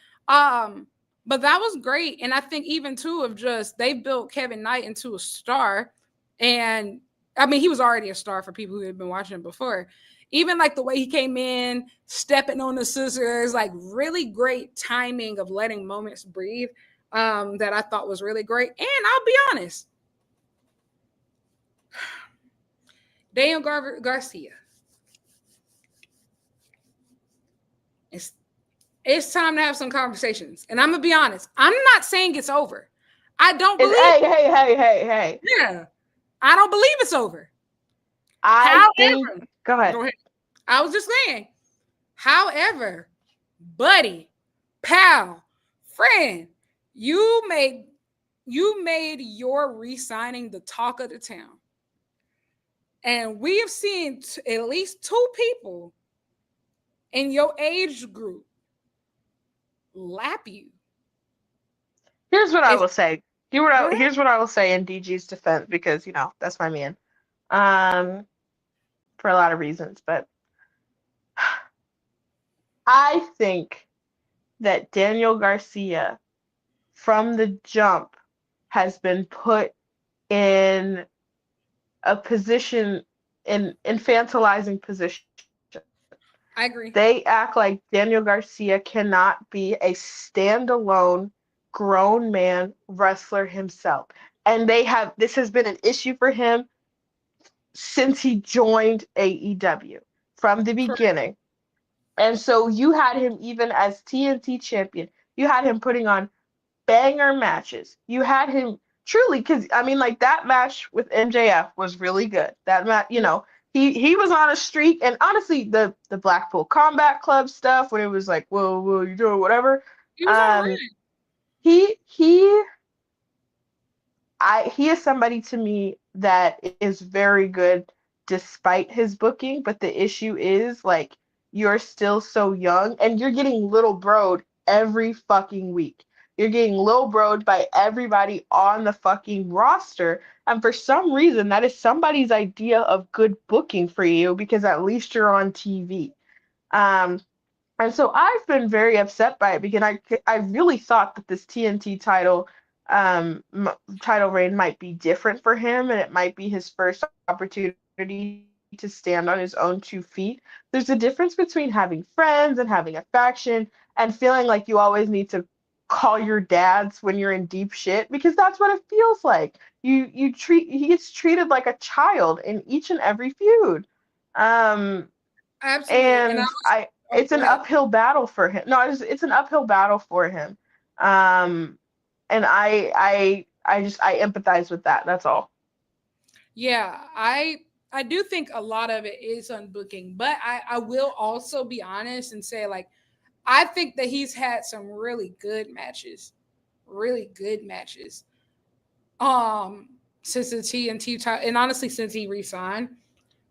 But that was great. And I think even too of just they built Kevin Knight into a star. And I mean, he was already a star for people who had been watching him before. Even like the way he came in, stepping on the scissors, like really great timing of letting moments breathe. That I thought was really great. And I'll be honest. Daniel Garcia. It's time to have some conversations. And I'm going to be honest. I'm not saying it's over. I don't believe Hey. Yeah. I don't believe it's over. Go ahead. I was just saying. However, buddy, pal, friend, you made your re-signing the talk of the town. And we have seen at least two people in your age group lap you. Here's what I will say. Here's what I will say in DG's defense, because that's my man. For a lot of reasons, but I think that Daniel Garcia from the jump has been put in a position, in infantilizing position. I agree. They act like Daniel Garcia cannot be a standalone grown man wrestler himself. And this has been an issue for him since he joined AEW from the beginning. And so you had him, even as TNT champion, you had him putting on banger matches. You had him truly, because I mean, like that match with MJF was really good. That match, he was on a streak. And honestly, the Blackpool Combat Club stuff, when it was like, whoa, you doing whatever, He was on a run. He he is somebody to me that is very good despite his booking, but the issue is like you're still so young and you're getting little broed every fucking week. You're getting little broed by everybody on the fucking roster. And for some reason, that is somebody's idea of good booking for you because at least you're on TV. Um, and so I've been very upset by it because I really thought that this TNT title reign might be different for him and it might be his first opportunity to stand on his own 2 feet. There's a difference between having friends and having a faction and feeling like you always need to call your dads when you're in deep shit because that's what it feels like. He gets treated like a child in each and every feud. Um, Absolutely. And I and was, oh, it's go an ahead. uphill battle for him. No, it's an uphill battle for him. Um, and I empathize with that. That's all. Yeah, I do think a lot of it is on booking, but I will also be honest and say like I think that he's had some really good matches. Really good matches. Um since the TNT title and honestly since he resigned.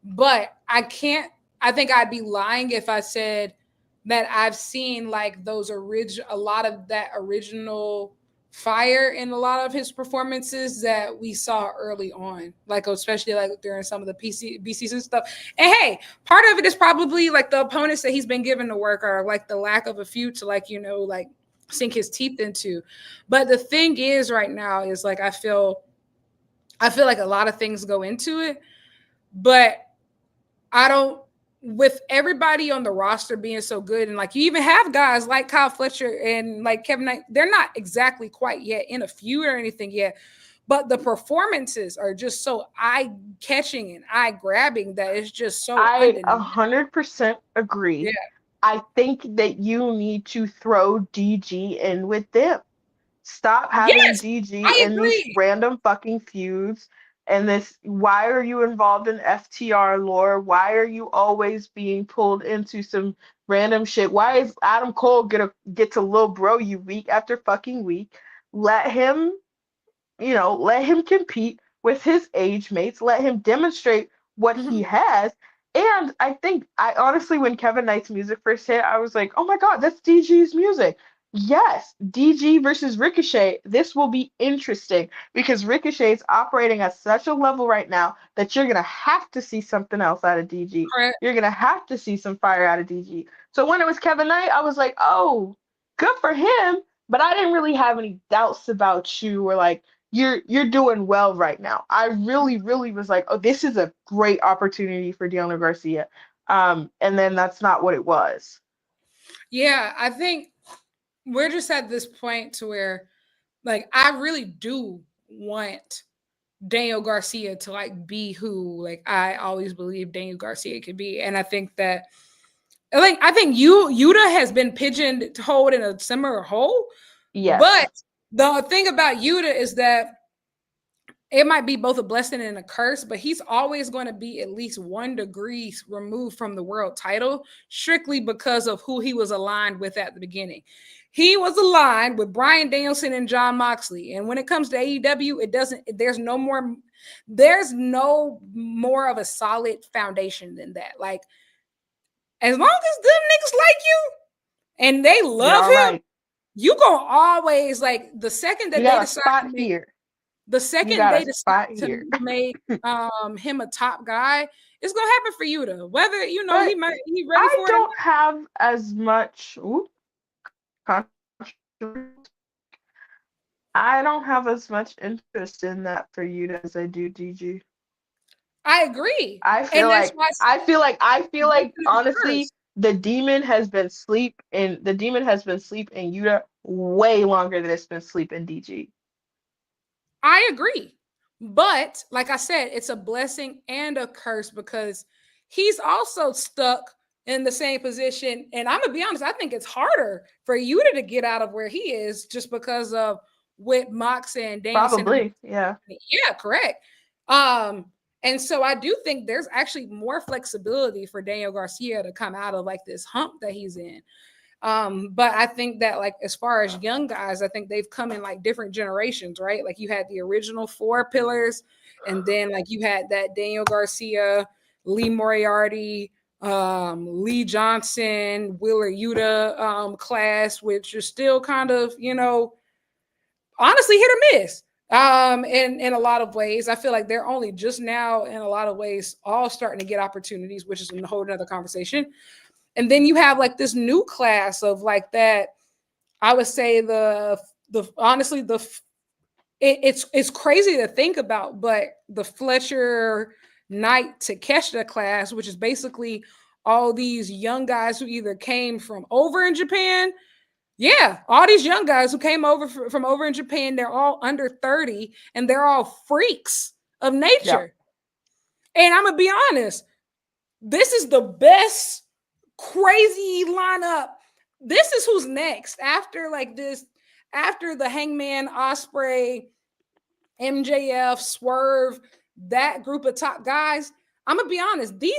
But I can't I think I'd be lying if I said that I've seen like those original a lot of that original fire in a lot of his performances that we saw early on, like especially like during some of the BCs and stuff. And hey, part of it is probably like the opponents that he's been given to work are like the lack of a few to like like sink his teeth into. But the thing is right now is like I feel like a lot of things go into it, but I don't with everybody on the roster being so good and like you even have guys like Kyle Fletcher and like Kevin Knight, they're not exactly quite yet in a feud or anything yet, but the performances are just so eye catching and eye grabbing that it's just so I undeniable. 100% agree. Yeah. I think that you need to throw DG in with them. Stop having Yes, DG I in these agree. random fucking feuds and this why are you involved in FTR lore? Why are you always being pulled into some random shit? Why is Adam Cole get to little bro you week after fucking week? Let him let him compete with his age mates, let him demonstrate what he has. And I think I honestly, when Kevin Knight's music first hit, I was like, oh my God, that's DG's music. Yes, DG versus Ricochet. This will be interesting because Ricochet is operating at such a level right now that you're going to have to see something else out of DG. Correct. You're going to have to see some fire out of DG. So when it was Kevin Knight, I was like, oh, good for him. But I didn't really have any doubts about you or like, you're doing well right now. I really, really was like, oh, this is a great opportunity for Diana Garcia. And then that's not what it was. Yeah, I think we're just at this point to where like I really do want Daniel Garcia to like be who like I always believe Daniel Garcia could be. And I think that like I think Yuta has been pigeonholed in a similar hole, but Yes. the thing about Yuta is that it might be both a blessing and a curse, but he's always going to be at least 1 degree removed from the world title strictly because of who he was aligned with at the beginning. He was aligned with Bryan Danielson and Jon Moxley. And when it comes to AEW, it doesn't, there's no more of a solid foundation than that. Like, as long as them niggas like you and they You're love all him, right. you gonna always like the second You that they got a decide to spot make here. the You second got they a decide spot to here. make him a top guy, it's gonna happen for you to whether But he ready I for it or don't have as much I don't have as much interest in that for you as I do DG. not. I agree. I And feel that's like why honestly, first. the demon has been sleep in Yuta way longer than it's been sleep in DG. I agree. But like I said, it's a blessing and a curse because he's also stuck in the same position. And I'm gonna be honest, I think it's harder for Yuta to get out of where he is just because of what Mox and Danielson are. Probably, yeah. Yeah, correct. Um, and so I do think there's actually more flexibility for Daniel Garcia to come out of like this hump that he's in. But I think that like as far as young guys, I think they've come in like different generations, right? Like you had the original 4 pillars, and then like you had that Daniel Garcia, Lee Moriarty, Lee Johnson, Wheeler Yuta class, which is still kind of, honestly hit or miss. In a lot of ways, I feel like they're only just now, in a lot of ways, all starting to get opportunities, which is a whole other conversation. And then you have like this new class of like that. I would say honestly it's crazy to think about, but the Fletcher Knight Takeshita class, which is basically all these young guys who either came from over in Japan. Yeah, all these young guys who came over from over in Japan, they're all under 30 and they're all freaks of nature. Yeah. And I'm going to be honest, this is the best crazy lineup. This is who's next after like this, after the Hangman, Ospreay, MJF, Swerve, that group of top guys. I'm gonna be honest, those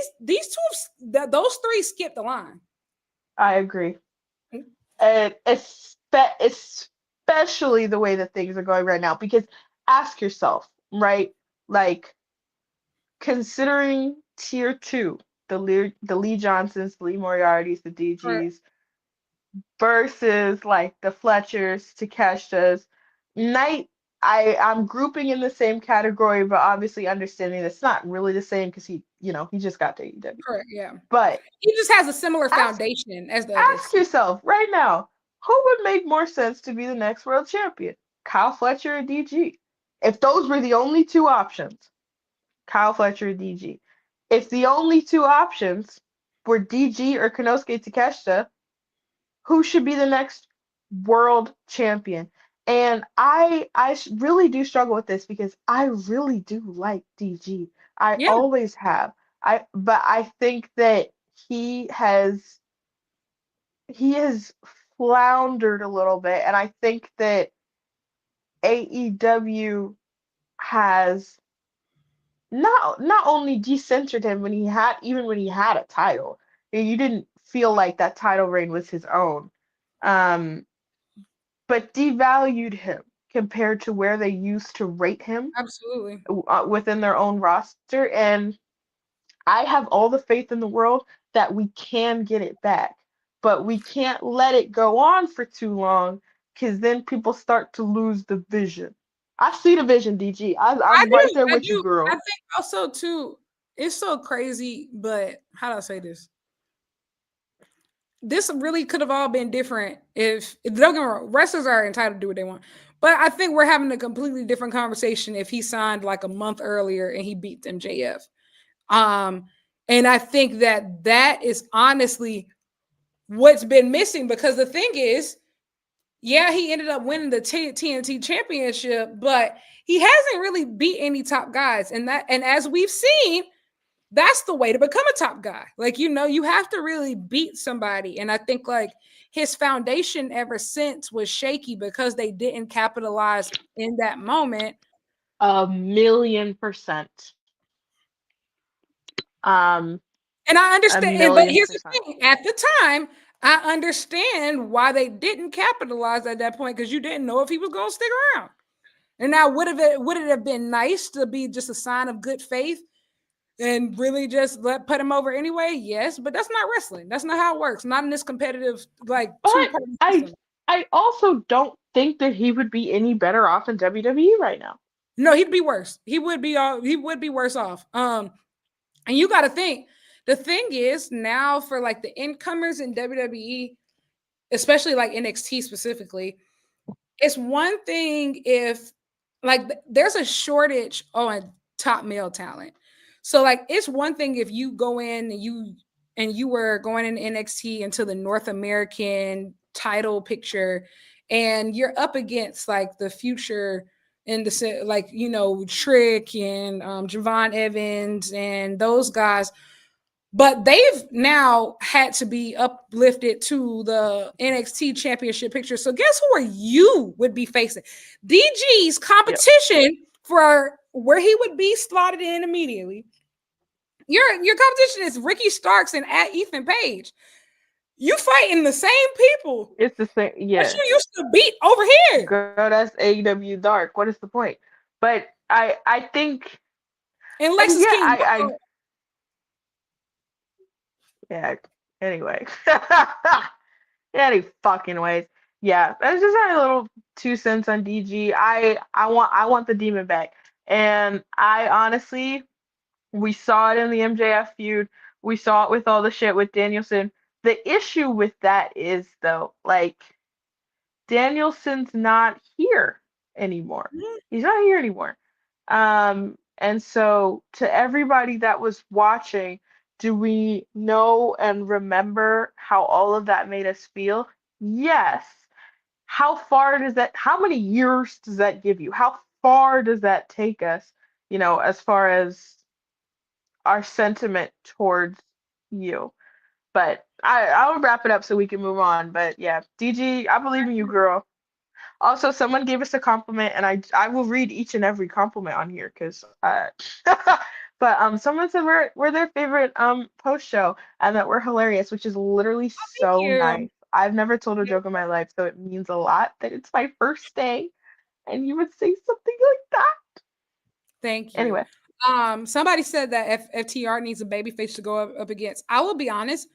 3 skipped the line. I agree. And especially the way that things are going right now, because ask yourself, right? Like, considering tier 2, the Lee Johnsons, the Lee Moriartys, the DGs, right, versus like the Fletchers, Takeshita's, Knight, I'm grouping in the same category, but obviously understanding it's not really the same because he just got to AEW. Correct, yeah. But he just has a similar foundation as the others. Ask yourself right now, who would make more sense to be the next world champion? Kyle Fletcher or DG? If those were the only 2 options, Kyle Fletcher or DG. If the only 2 options were DG or Konosuke Takeshita, who should be the next world champion? And I really do struggle with this because I really do like DG. I always have. But I think that he has floundered a little bit, and I think that AEW has not only decentered him when he had a title. You didn't feel like that title reign was his own, but devalued him compared to where they used to rate him. Absolutely. Within their own roster, and I have all the faith in the world that we can get it back, but we can't let it go on for too long because then people start to lose the vision. I see the vision, DG. I'm right there with you, girl. I think also too, it's so crazy, but how do I say this? This really could have all been different if don't get me wrong, wrestlers are entitled to do what they want. But I think we're having a completely different conversation if he signed like a month earlier and he beat MJF. And I think that is honestly what's been missing, because the thing is, yeah, he ended up winning the TNT championship, but he hasn't really beat any top guys. And as we've seen, that's the way to become a top guy. Like, you have to really beat somebody. And I think like his foundation ever since was shaky because they didn't capitalize in that moment. 1,000,000%. And I understand, but here's the thing. At the time, I understand why they didn't capitalize at that point, because you didn't know if he was going to stick around. And now, would it have been nice to be just a sign of good faith and really just put him over anyway? Yes, but that's not wrestling. That's not how it works. Not in this competitive But I also don't think that he would be any better off in WWE right now. No, he'd be worse. He would be worse off. And you got to think. The thing is, now for like the incomers in WWE, especially like NXT specifically, it's one thing if like there's a shortage on top male talent. So like it's one thing if you go in and you were going in NXT into the North American title picture and you're up against like the future in the like, Trick and Javon Evans and those guys. But they've now had to be uplifted to the NXT championship picture. So guess who you would be facing? DG's competition for where he would be slotted in immediately. Your competition is Ricky Starks and Ethan Page. You fighting the same people It's the same. that Yeah, you used to beat over here. girl, that's AEW Dark. What is the point? But I think, And and Lexus yeah, King. yeah. Anyway, any fucking ways. Yeah, that's just my little 2 cents on DG. I want the demon back, and I honestly, we saw it in the MJF feud. We saw it with all the shit with Danielson. The issue with that is though, like Danielson's not here anymore. He's not here anymore. And so to everybody that was watching, do we know and remember how all of that made us feel? Yes. How far does that, how many years does that give you? How far does that take us, as far as our sentiment towards you? But I'll wrap it up so we can move on. But yeah, DG, I believe in you, girl. Also, someone gave us a compliment, and I will read each and every compliment on here because but someone said we're their favorite post show and that we're hilarious, which is literally Thank so you. nice. I've never told a joke in my life, so it means a lot that it's my first day and you would say something like that. Thank you. Anyway, Somebody said that FTR needs a babyface to go up against. I will be honest.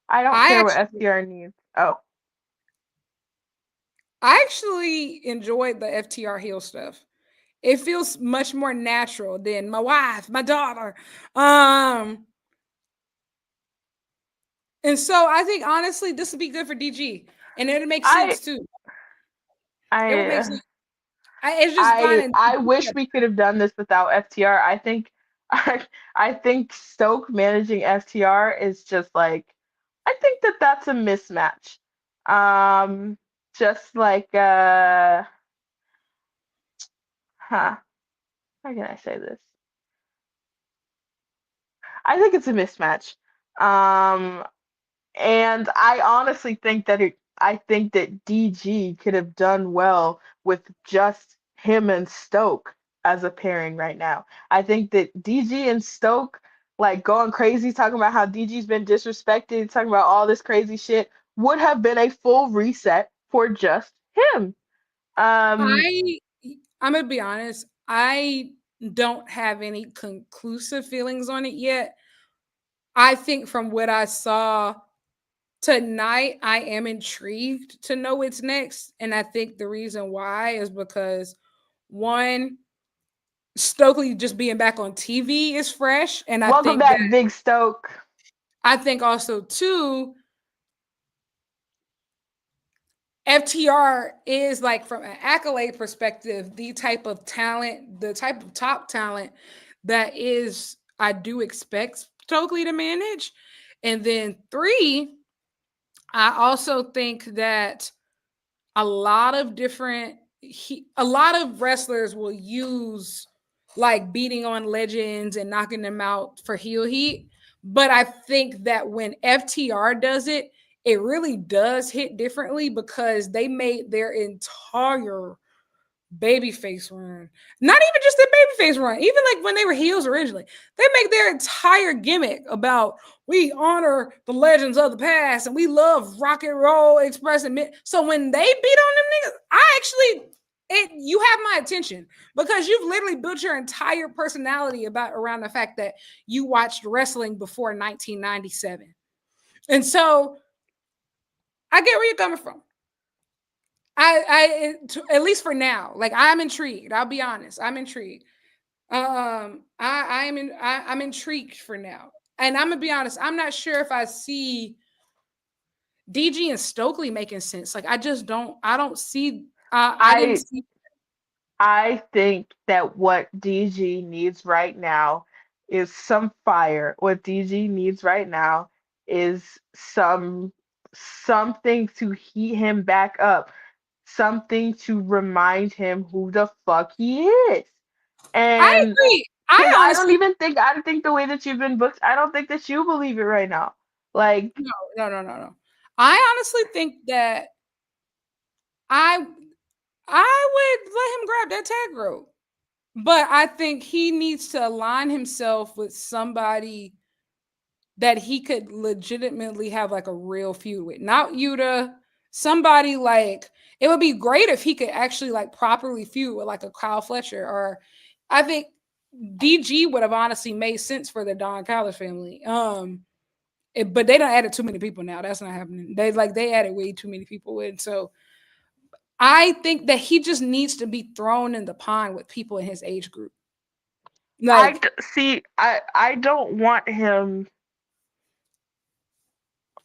I don't I care what actually, FTR needs. Oh, I actually enjoyed the FTR heel stuff. It feels much more natural than my wife, my daughter. Um, and so I think honestly, this would be good for DG, and it would make I sense too. It would make I sense. It's just I finding. I wish we could have done this without FTR. I think I think Stoke managing FTR is just like I think that that's a mismatch. Um just like huh, how can I say this? I think it's a mismatch. Um And I honestly think that I think that DG could have done well with just him and Stoke as a pairing right now. I think that DG and Stoke, like going crazy, talking about how DG's been disrespected, talking about all this crazy shit, would have been a full reset for just him. Um, I I'm gonna be honest. I don't have any conclusive feelings on it yet. I think from what I saw tonight, I am intrigued to know what's next. And I think the reason why is because one, Stokely just being back on TV is fresh. And Welcome back, Big Stoke. I think also two, FTR is like from an accolade perspective, the type of talent, the type of top talent that is I do expect Stokely to manage. And then three, I also think that a lot of a lot of wrestlers will use like beating on legends and knocking them out for heel heat, but I think that when FTR does it, it really does hit differently because they made their entire babyface run. Not even just their babyface run, even like when they were heels originally. They make their entire gimmick about we honor the legends of the past and we love rock and roll express and so when they beat on them niggas, I actually you have my attention because you've literally built your entire personality about around the fact that you watched wrestling before 1997. And so I get where you're coming from. At least for now, like I'm intrigued. I'll be honest, I'm intrigued. I'm intrigued for now, and I'm gonna be honest. I'm not sure if I see DG and Stokely making sense. Like I just don't. I don't see. I didn't I see. I think that what DG needs right now is some fire. What DG needs right now is something to heat him back up, something to remind him who the fuck he is. I And agree. because I honestly I think the way that you've been booked, I don't think that you believe it right now. Like no. I honestly think that I I would let him grab that tag rope, but I think he needs to align himself with somebody that he could legitimately have like a real feud with. Not Yuta, somebody like it would be great if he could actually like properly feud with like a Kyle Fletcher, or I think DG would have honestly made sense for the Don Callis family. But they don't added too many people now. That's not happening. They added way too many people in. So I think that he just needs to be thrown in the pond with people in his age group. Like see. I don't want him.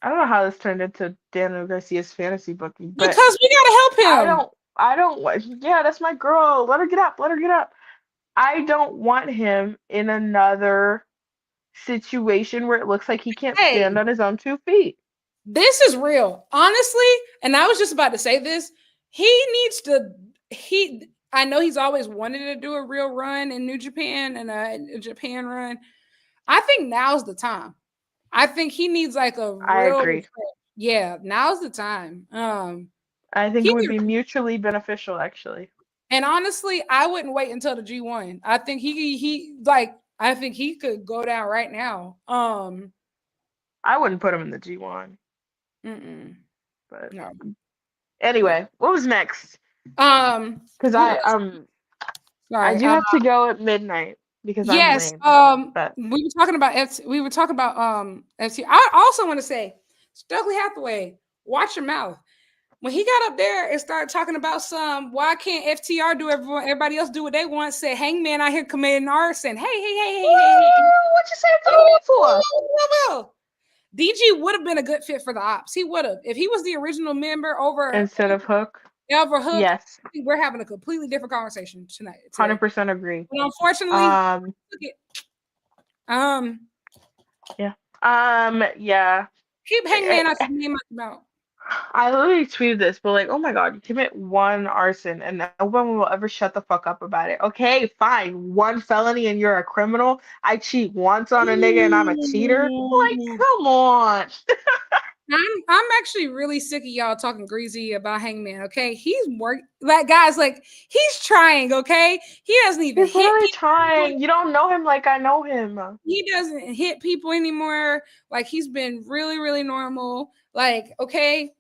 I don't know how this turned into Daniel Garcia's fantasy booking, but because we gotta help I him. don't. I don't want. Yeah, that's my girl. Let her get up. Let her get up. I don't want him in another situation where it looks like he can't stand Hey, on his own 2 feet. this is real. Honestly, and I was just about to say this. He needs to I know he's always wanted to do a real run in New Japan and a Japan run. I think now's the time. I think he needs like a I real agree. yeah, now's the time. I think He it would be mutually beneficial, actually. and honestly, I wouldn't wait until the G1. I think I think he could go down right now. I wouldn't put him in the G1, but no. anyway, what was next? Because I Sorry. do have to go at midnight because I'm Yes. lame. But We were talking about we were talking about FT. I also want to say, Stokely Hathaway, watch your mouth. When he got up there and started talking about why can't FTR do everybody else do what they want? Said Hangman out here committing arson. Hey. what you say me for? Well, DG would have been a good fit for the ops. He would have. If he was the original member Instead of Hook? Hook, Yes. we're having a completely different conversation tonight. 100% agree. But unfortunately, yeah. Yeah. keep Hangman out your name out your mouth. I literally tweeted this, but like, oh my God, you commit one arson and no one will ever shut the fuck up about it. Okay, fine. One felony and you're a criminal. I cheat once on a nigga and I'm a cheater. Like, come on. I'm actually really sick of y'all talking greasy about Hangman. Okay, he's like guys, like he's trying. Okay, he doesn't even He's hit literally people. trying. You don't know him like I know him. He doesn't hit people anymore. Like he's been really normal. Like okay,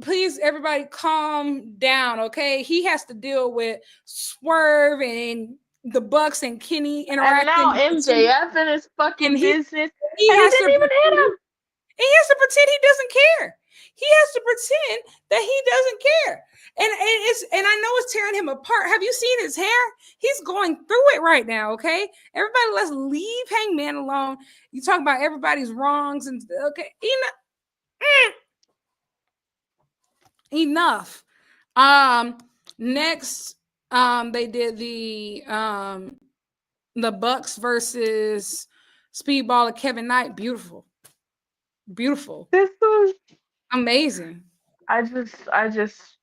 please everybody calm down. Okay, he has to deal with Swerve and the Bucks and Kenny And now interacting. MJF in his fucking And he business. he And he has to didn't even hit him. he has to pretend he doesn't care. He has to pretend that he doesn't care. And I know it's tearing him apart. Have you seen his hair? He's going through it right now, okay? Everybody, let's leave Hangman alone. You talk about everybody's wrongs and okay, enough. Next, they did the Bucks versus Speedball and Kevin Knight. Beautiful. This was amazing. I just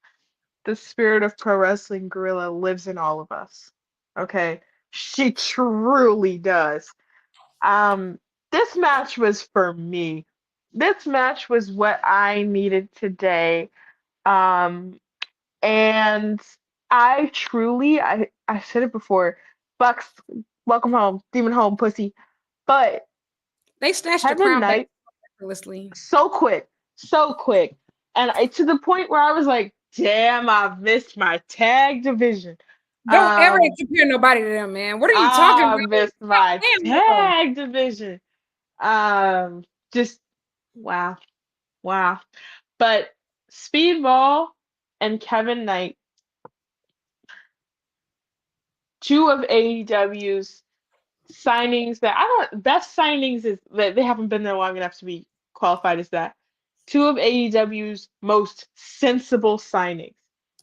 the spirit of pro wrestling gorilla lives in all of us. Okay? She truly does. This match was for me. This match was what I needed today. And I said it before, Bucks, welcome home, demon home, pussy. But They snatched the Kevin crown back Knight, effortlessly. so quick. And to the point where I was like, damn, I've missed my tag division. Don't ever compare nobody to them, man. What are you talking I about? missed my tag division. Just wow. But Speedball and Kevin Knight, two of AEW's signings that I don't best signings is that they haven't been there long enough to be qualified as that. Two of AEW's most sensible signings.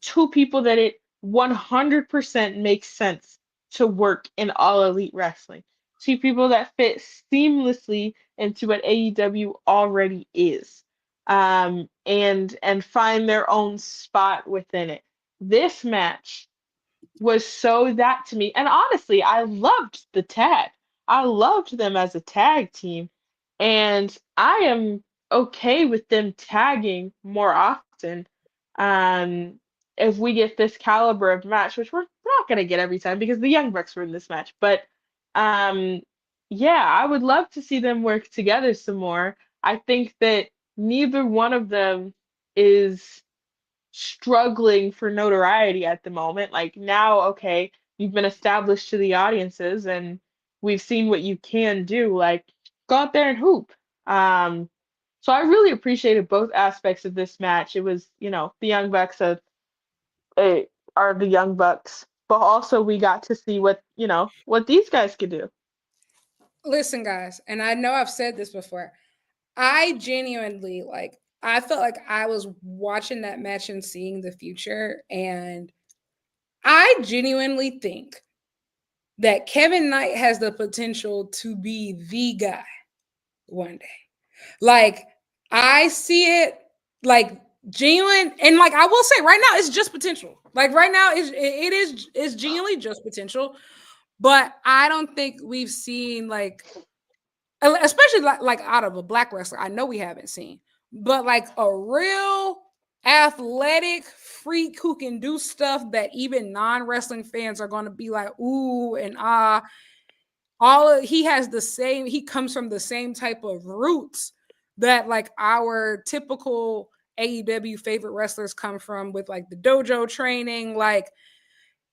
Two people that it 100% makes sense to work in all elite wrestling. Two people that fit seamlessly into what AEW already is. And find their own spot within it. This match was so that to me. And honestly, I loved the tag. I loved them as a tag team. And I am okay with them tagging more often. Um, if we get this caliber of match, which we're not gonna get every time because the Young Bucks were in this match, but um yeah, I would love to see them work together some more. I think that neither one of them is struggling for notoriety at the moment. Like now, okay, you've been established to the audiences and we've seen what you can do. Like go out there and hoop. Um, so I really appreciated both aspects of this match. It was, the Young Bucks uh, are the Young Bucks, but also we got to see what these guys could do. Listen, guys, and I know I've said this before. I genuinely like I felt like I was watching that match and seeing the future, and I genuinely think that Kevin Knight has the potential to be the guy one day. Like I see it like genuine, and like I will say right now it's just potential. Like right now it's genuinely just potential, but I don't think we've seen like, especially like out of a black wrestler. I know we haven't seen, but like a real athletic freak who can do stuff that even non-wrestling fans are going to be like ooh and ah. He has the same, he comes from the same type of roots that like our typical AEW favorite wrestlers come from, with like the dojo training. Like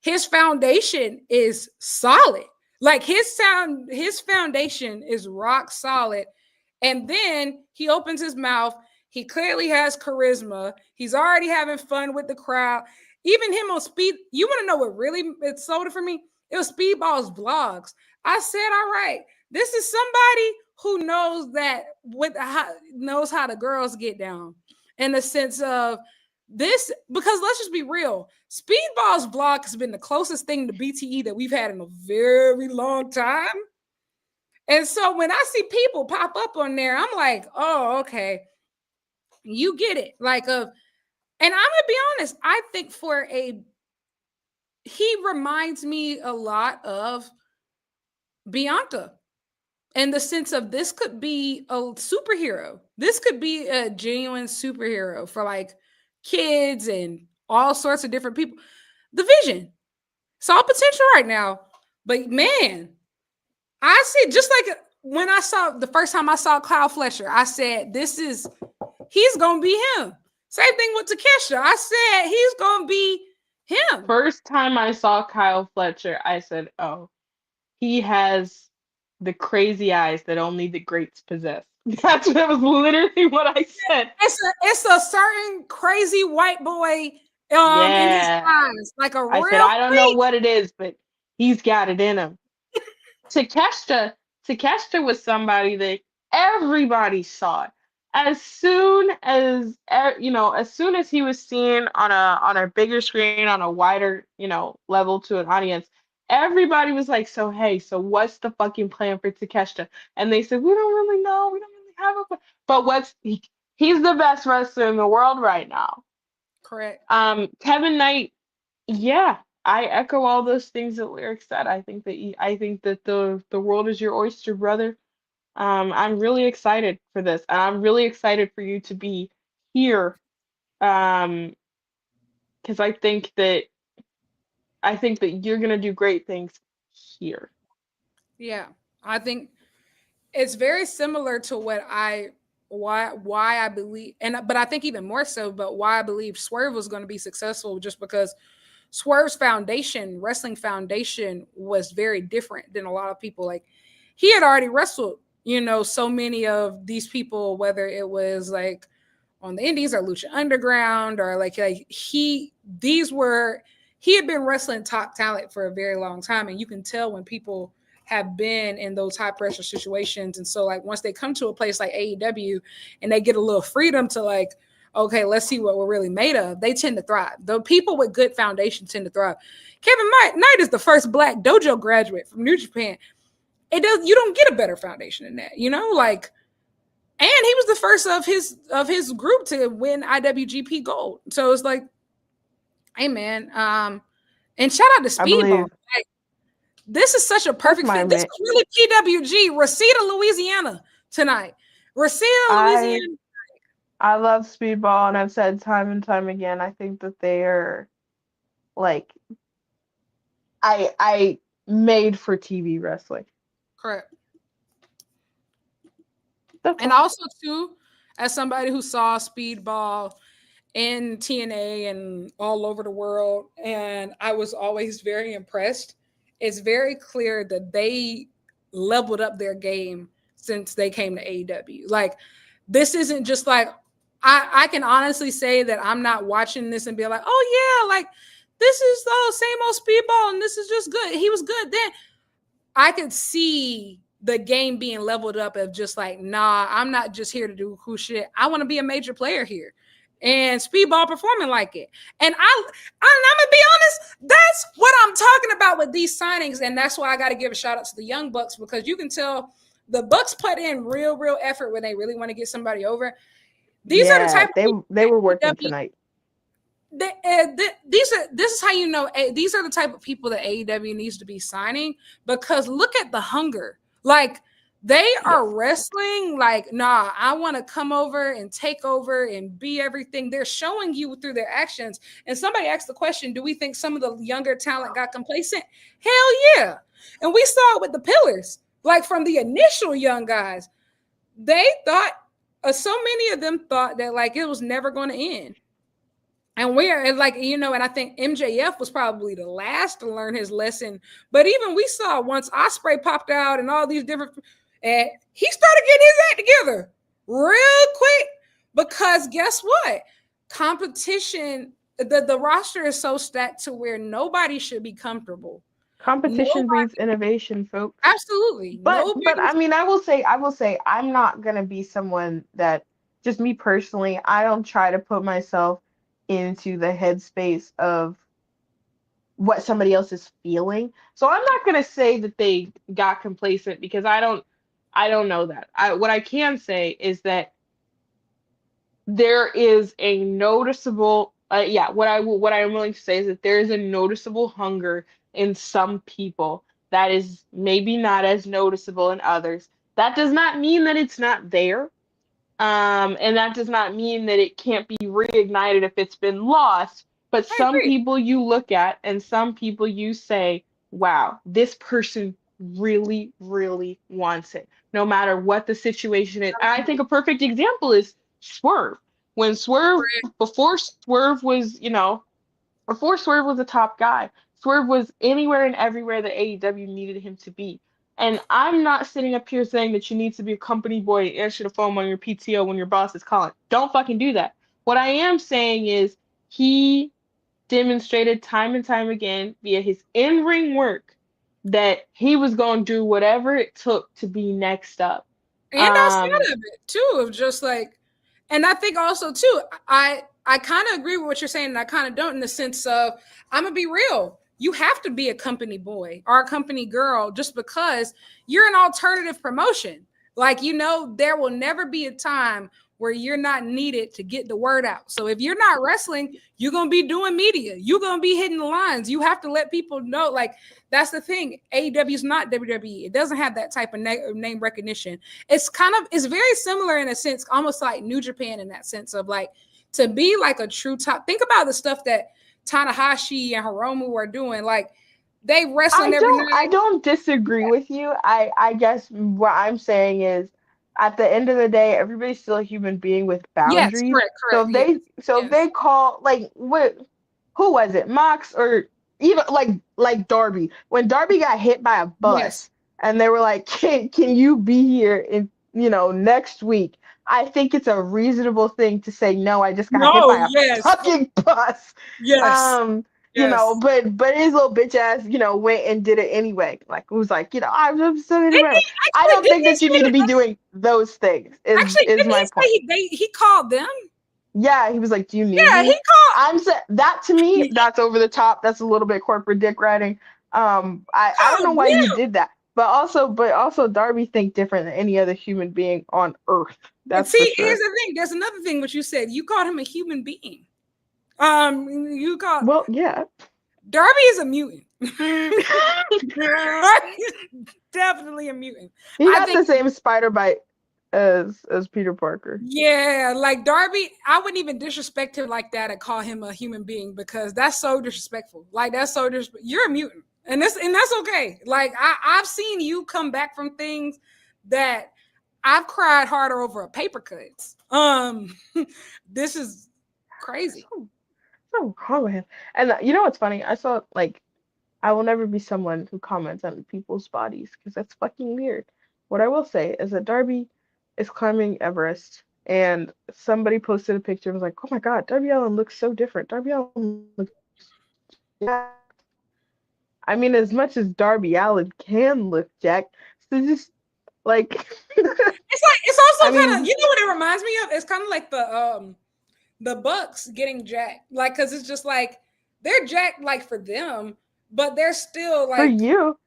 his foundation is solid. Like his foundation is rock solid. And then he opens his mouth. He clearly has charisma. He's already having fun with the crowd. Even him on speed. You want to know what really it sold it for me? It was Speedball's vlogs. I said, all right, this is somebody who knows that knows how the girls get down, in the sense of this, because let's just be real. Speedball's vlog has been the closest thing to BTE that we've had in a very long time. And so when I see people pop up on there, I'm like, oh, okay, you get it. Like, and I'm gonna be honest, I think he reminds me a lot of Bianca, in the sense of this could be a superhero. This could be a genuine superhero for like kids and all sorts of different people. The Vision, it's all potential right now. But man, I see, just like when I saw the first time I saw Kyle Fletcher, I said, he's gonna be him. Same thing with Takesha. I said he's gonna be him. First time I saw Kyle Fletcher, I said, "Oh, he has the crazy eyes that only the greats possess." That was literally what I said. It's a certain crazy white boy in his Yeah. eyes, like a I said, real I don't know freak. what it is, but he's got it in him. Takeshita, Takeshita was somebody that everybody saw. As soon as as soon as he was seen on a bigger screen, on a wider, level to an audience, everybody was like, "So hey, so what's the fucking plan for Takeshita?" And they said, "We don't really know. We don't really have a plan." But he's the best wrestler in the world right now. Correct. Kevin Knight, yeah, I echo all those things that Lyric said. I think that the world is your oyster, brother. I'm really excited for this, and I'm really excited for you to be here. Um, because I think that you're gonna do great things here. Yeah, I think it's very similar to why I believe, and but I think even more so, but why I believe Swerve was going to be successful, just because Swerve's foundation, wrestling foundation, was very different than a lot of people. Like he had already wrestled, so many of these people, whether it was like on the Indies or Lucha Underground, or like he had been wrestling top talent for a very long time, and you can tell when people have been in those high pressure situations. And so like once they come to a place like AEW and they get a little freedom to like, okay, let's see what we're really made of, they tend to thrive. The people with good foundation tend to thrive. Kevin Knight is the first black dojo graduate from New Japan. You don't get a better foundation than that, like, and he was the first of his group to win IWGP Gold. So it's like, hey man, and shout out to I Speedball. believe Like, this is such a that's perfect my fit. This man. is really PWG, Reseda, Louisiana tonight. Reseda, I Louisiana. I love Speedball, and I've said time and time again, I think that they are like I made for TV wrestling. Correct. And also too, as somebody who saw Speedball in TNA and all over the world, and I was always very impressed. It's very clear that they leveled up their game since they came to AEW. Like, this isn't just like, I can honestly say that I'm not watching this and be like, oh yeah, like this is the same old Speedball and this is just good. He was good then. I could see the game being leveled up of just like, nah, I'm not just here to do cool shit. I want to be a major player here. And Speedball performing like it. And I'm gonna be honest, that's what I'm talking about with these signings. And that's why I got to give a shout out to the Young Bucks, because you can tell the Bucks put in real effort when they really want to get somebody over. These are the type of they were working tonight. This is how you know these are the type of people that AEW needs to be signing, because look at the hunger. Like, they are wrestling like, nah, I want to come over and take over and be everything. They're showing you through their actions. And somebody asked the question, do we think some of the younger talent got complacent? Hell yeah. And we saw it with the Pillars. Like, from the initial young guys, they thought, so many of them thought that like it was never going to end. And we're like, you know, and I think MJF was probably the last to learn his lesson. But even we saw once Ospreay popped out and all these different, and he started getting his act together real quick, because guess what? Competition, the roster is so stacked to where nobody should be comfortable. Competition breeds innovation, folks. Absolutely. But I mean, I will say, I'm not gonna be someone that, just me personally, I don't try to put myself into the headspace of what somebody else is feeling. So I'm not gonna say that they got complacent, because I don't know that. What I can say is that there is a noticeable, what I am willing to say is that there is a noticeable hunger in some people that is maybe not as noticeable in others. That does not mean that it's not there. And that does not mean that it can't be reignited if it's been lost. But some people you look at and some people you say, wow, this person really, really wants it, no matter what the situation is. And I think a perfect example is Swerve. When Swerve, before Swerve was a top guy, Swerve was anywhere and everywhere that AEW needed him to be. And I'm not sitting up here saying that you need to be a company boy and answer the phone on your PTO when your boss is calling. Don't fucking do that. What I am saying is he demonstrated time and time again via his in-ring work that he was going to do whatever it took to be next up. And outside of it, too, of just like, and I think also, too, I kind of agree with what you're saying, and I kind of don't, in the sense of, I'm going to be real. You have to be a company boy or a company girl just because you're an alternative promotion. Like, you know, there will never be a time where you're not needed to get the word out. So if you're not wrestling, you're going to be doing media. You're going to be hitting the lines. You have to let people know. Like, that's the thing. AEW is not WWE. It doesn't have that type of name recognition. It's very similar in a sense, almost like New Japan in that sense of like, to be like a true top. Think about the stuff that Tanahashi and Hiromu are doing. Like, they wrestling every night. I don't disagree with you. I guess what I'm saying is, at the end of the day, everybody's still a human being with boundaries. Yes, correct. So if they call, like, who was it? Mox, or even like Darby. When Darby got hit by a bus and they were like, can you be here in, next week? I think it's a reasonable thing to say, no, I just got hit by a fucking bus. Yes. But his little bitch ass, went and did it anyway. Like, it was like, I'm still in the I don't think that you need to be doing those things. Is my point. He called them. Yeah, he was like, do you need me? Yeah, he called. That to me, that's over the top. That's a little bit corporate dick riding. I don't know why you did that. But also Darby think different than any other human being on earth. That's here's the thing. There's another thing what you said. You called him a human being. Well, yeah. Darby is a mutant. Definitely a mutant. He got the same spider bite as Peter Parker. Yeah, like Darby, I wouldn't even disrespect him like that and call him a human being, because that's so disrespectful. Like, that's so disrespectful. You're a mutant. And that's okay. Like, I've seen you come back from things that I've cried harder over a paper cuts. This is crazy. So wrong with him. And you know what's funny? I saw like I will never be someone who comments on people's bodies because that's fucking weird. What I will say is that Darby is climbing Everest, and somebody posted a picture and was like, "Oh my God, Darby Allin looks so different. Darby Allin looks jacked." I mean, as much as Darby Allin can look jacked, so just like It's I also kind of, mean, you know what it reminds me of? It's kind of like the Bucks getting jacked, like, because it's just like they're jacked like for them, but they're still for like, you,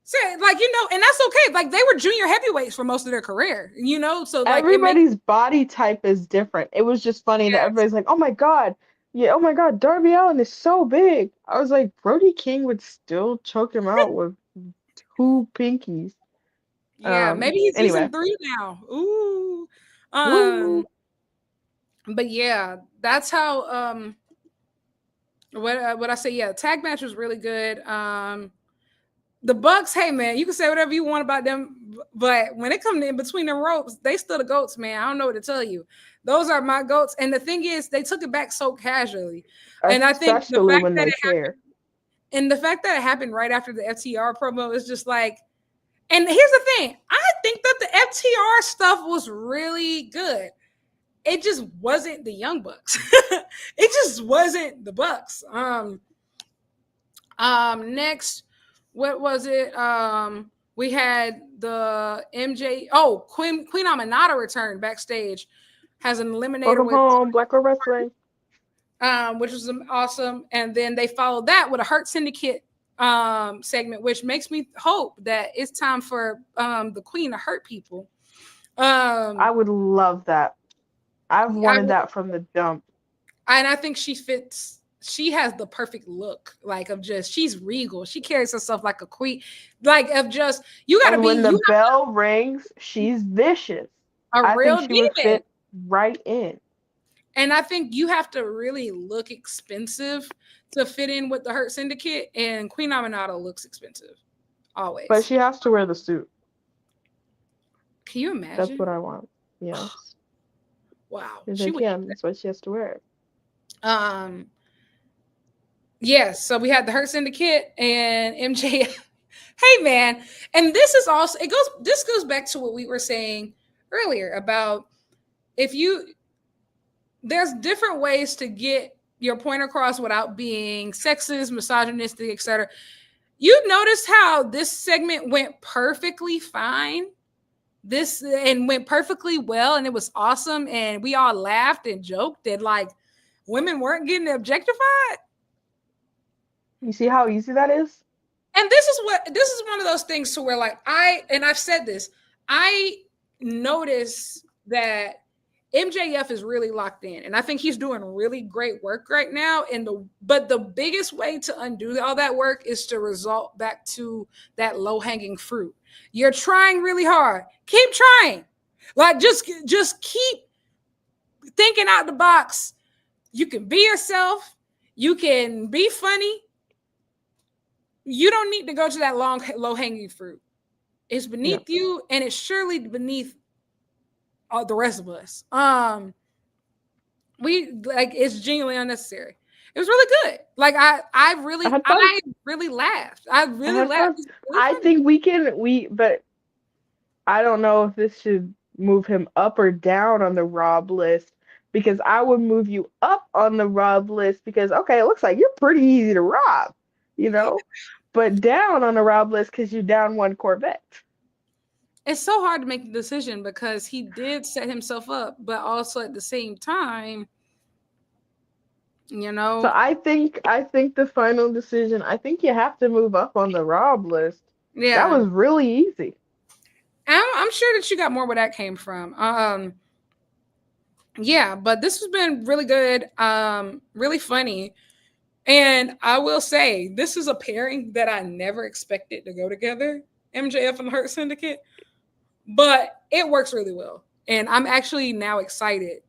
so, like, you know, and that's okay. Like, they were junior heavyweights for most of their career, you know, so like everybody's body type is different. It was just funny that everybody's like, "Oh my God, yeah, oh my God, Darby Allin is so big." I was like, Brody King would still choke him out with 2 pinkies. yeah, maybe he's Anyway, using 3 now. Ooh, woo. but yeah, that's how what I say. Yeah, the tag match was really good. The Bucks, hey man, you can say whatever you want about them, but when it comes to in between the ropes, they still the goats, man. I don't know what to tell you. Those are my goats. And the thing is, they took it back so casually. And I think the Especially fact when that they it care. happened, and the fact that it happened right after the FTR promo is just like, and here's the thing, I think that the FTR stuff was really good. It just wasn't the Young Bucks. It just wasn't the Bucks. Next, what was it? We had the MJ. Oh, Queen Aminata returned backstage, has an eliminator Welcome with home, Black Girl Wrestling. which was awesome. And then they followed that with a Hurt Syndicate segment, which makes me hope that it's time for the Queen to hurt people. I would love that. I've wanted I, that from the jump. and I think she fits. She has the perfect look, like of just she's regal. She carries herself like a queen, like of just you got to And be when the bell rings, she's vicious. a I think real she would demon. fit right in. And I think you have to really look expensive to fit in with the Hurt Syndicate. And Queen Aminata looks expensive, always. But she has to wear the suit. Can you imagine? That's what I want. Yes. Wow. She can. That's why she has to wear it. Yes. So we had the Hurt Syndicate and MJ. Hey man, and this is also this goes back to what we were saying earlier about there's different ways to get your point across without being sexist, misogynistic, etc. You noticed how this segment went perfectly fine. And went perfectly well, and it was awesome, and we all laughed and joked that like women weren't getting objectified. You see how easy that is? And this is one of those things to where like I've said this, I notice that MJF is really locked in, and I think he's doing really great work right now. But the biggest way to undo all that work is to result back to that low-hanging fruit. You're trying really hard. Keep trying. Like just keep thinking out the box. You can be yourself. You can be funny. You don't need to go to that low-hanging fruit. It's beneath you, and it's surely beneath the rest of us. It's genuinely unnecessary. It was really good. Like I really laughed. I really laughed. Really I think but I don't know if this should move him up or down on the Rob list, because I would move you up on the Rob list because okay, it looks like you're pretty easy to rob, you know, but down on the Rob list because you down 1 Corvette. It's so hard to make the decision because he did set himself up, but also at the same time, you know. So I think the final decision, I think you have to move up on the Rob list. Yeah. That was really easy. I'm sure that you got more where that came from. Yeah, but this has been really good, really funny. And I will say, this is a pairing that I never expected to go together, MJF and the Hurt Syndicate, but it works really well. And I'm actually now excited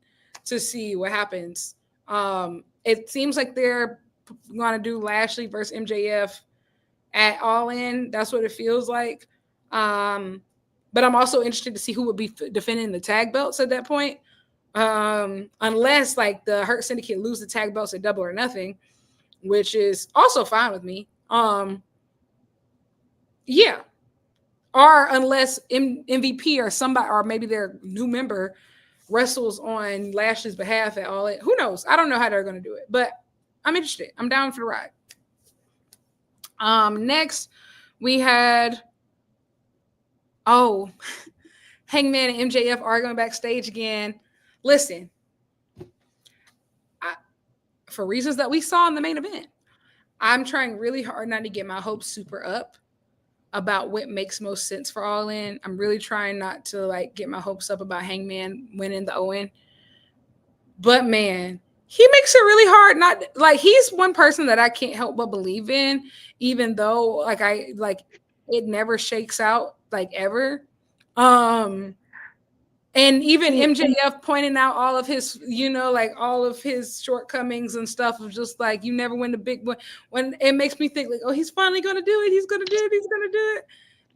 to see what happens. It seems like they're going to do Lashley versus MJF at All In. That's what it feels like. but I'm also interested to see who would be defending the tag belts at that point. Unless like the Hurt Syndicate lose the tag belts at Double or Nothing, which is also fine with me. Yeah. Or unless MVP or somebody, or maybe their new member wrestles on Lashley's behalf at All In. Who knows? I don't know how they're going to do it, but I'm interested. I'm down for the ride. Next, we had, Hangman and MJF arguing backstage again. Listen, for reasons that we saw in the main event, I'm trying really hard not to get my hopes super up about what makes most sense for All In. I'm really trying not to like get my hopes up about Hangman winning the Owen. But man, he makes it really hard. Not like he's one person that I can't help but believe in, even though like it never shakes out like ever. And even MJF pointing out all of his, like all of his shortcomings and stuff of just like, you never win the big one. When it makes me think like, oh, he's finally going to do it. He's going to do it. He's going to do it.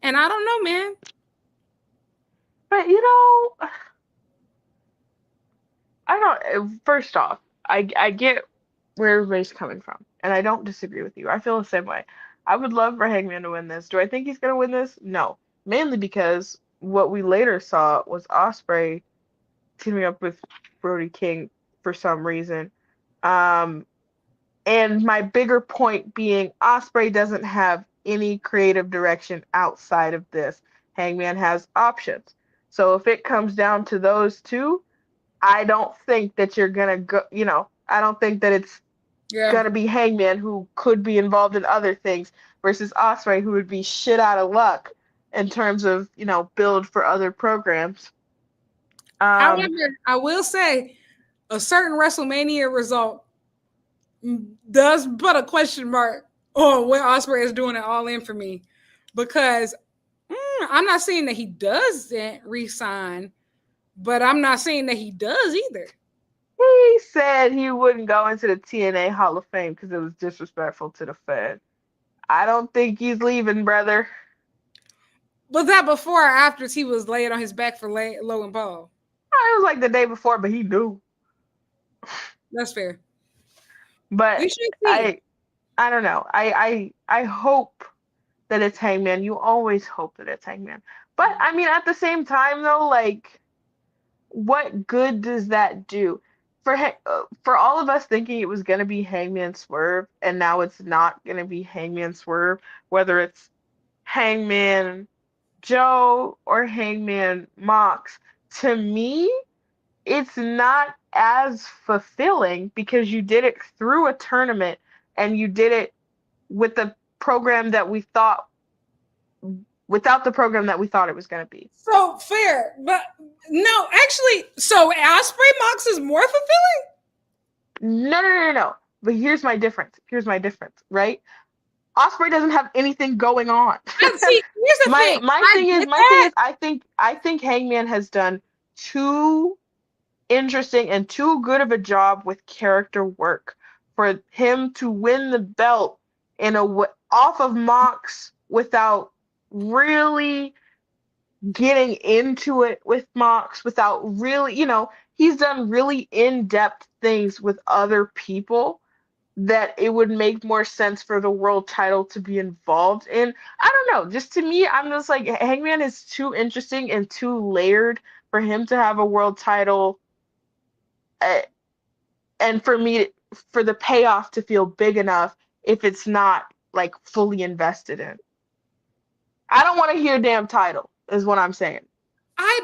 And I don't know, man. But, first off, I get where everybody's coming from. And I don't disagree with you. I feel the same way. I would love for Hangman to win this. Do I think he's going to win this? No. Mainly because what we later saw was Ospreay teaming up with Brody King for some reason. And my bigger point being Ospreay doesn't have any creative direction outside of this. Hangman has options. So if it comes down to those two, I don't think that you're going to go, I don't think that it's going to be Hangman, who could be involved in other things, versus Ospreay, who would be shit out of luck in terms of, build for other programs. However, I will say a certain WrestleMania result does put a question mark on what Ospreay is doing at All In for me, because I'm not saying that he doesn't re-sign, but I'm not saying that he does either. He said he wouldn't go into the TNA Hall of Fame because it was disrespectful to the Fed. I don't think he's leaving, brother. Was that before or after he was laying on his back for Logan Paul? It was like the day before, but he knew. That's fair. But I don't know. I hope that it's Hangman. You always hope that it's Hangman. But I mean, at the same time, though, like, what good does that do? For all of us thinking it was going to be Hangman Swerve, and now it's not going to be Hangman Swerve, whether it's Hangman Joe or Hangman Mox, to me, it's not as fulfilling because you did it through a tournament and you did it with the program that we thought, without the program that we thought it was going to be. So fair, but no, actually, so Ospreay Mox is more fulfilling? No. But here's my difference, right? Ospreay doesn't have anything going on. See, here's the thing. My thing is, I think Hangman has done too interesting and too good of a job with character work for him to win the belt off of Mox without really getting into it with Mox, without really, he's done really in-depth things with other people that it would make more sense for the world title to be involved in. I don't know. Just to me, I'm just like, Hangman is too interesting and too layered for him to have a world title, and for the payoff to feel big enough if it's not like fully invested in. I don't want to hear damn title, is what I'm saying.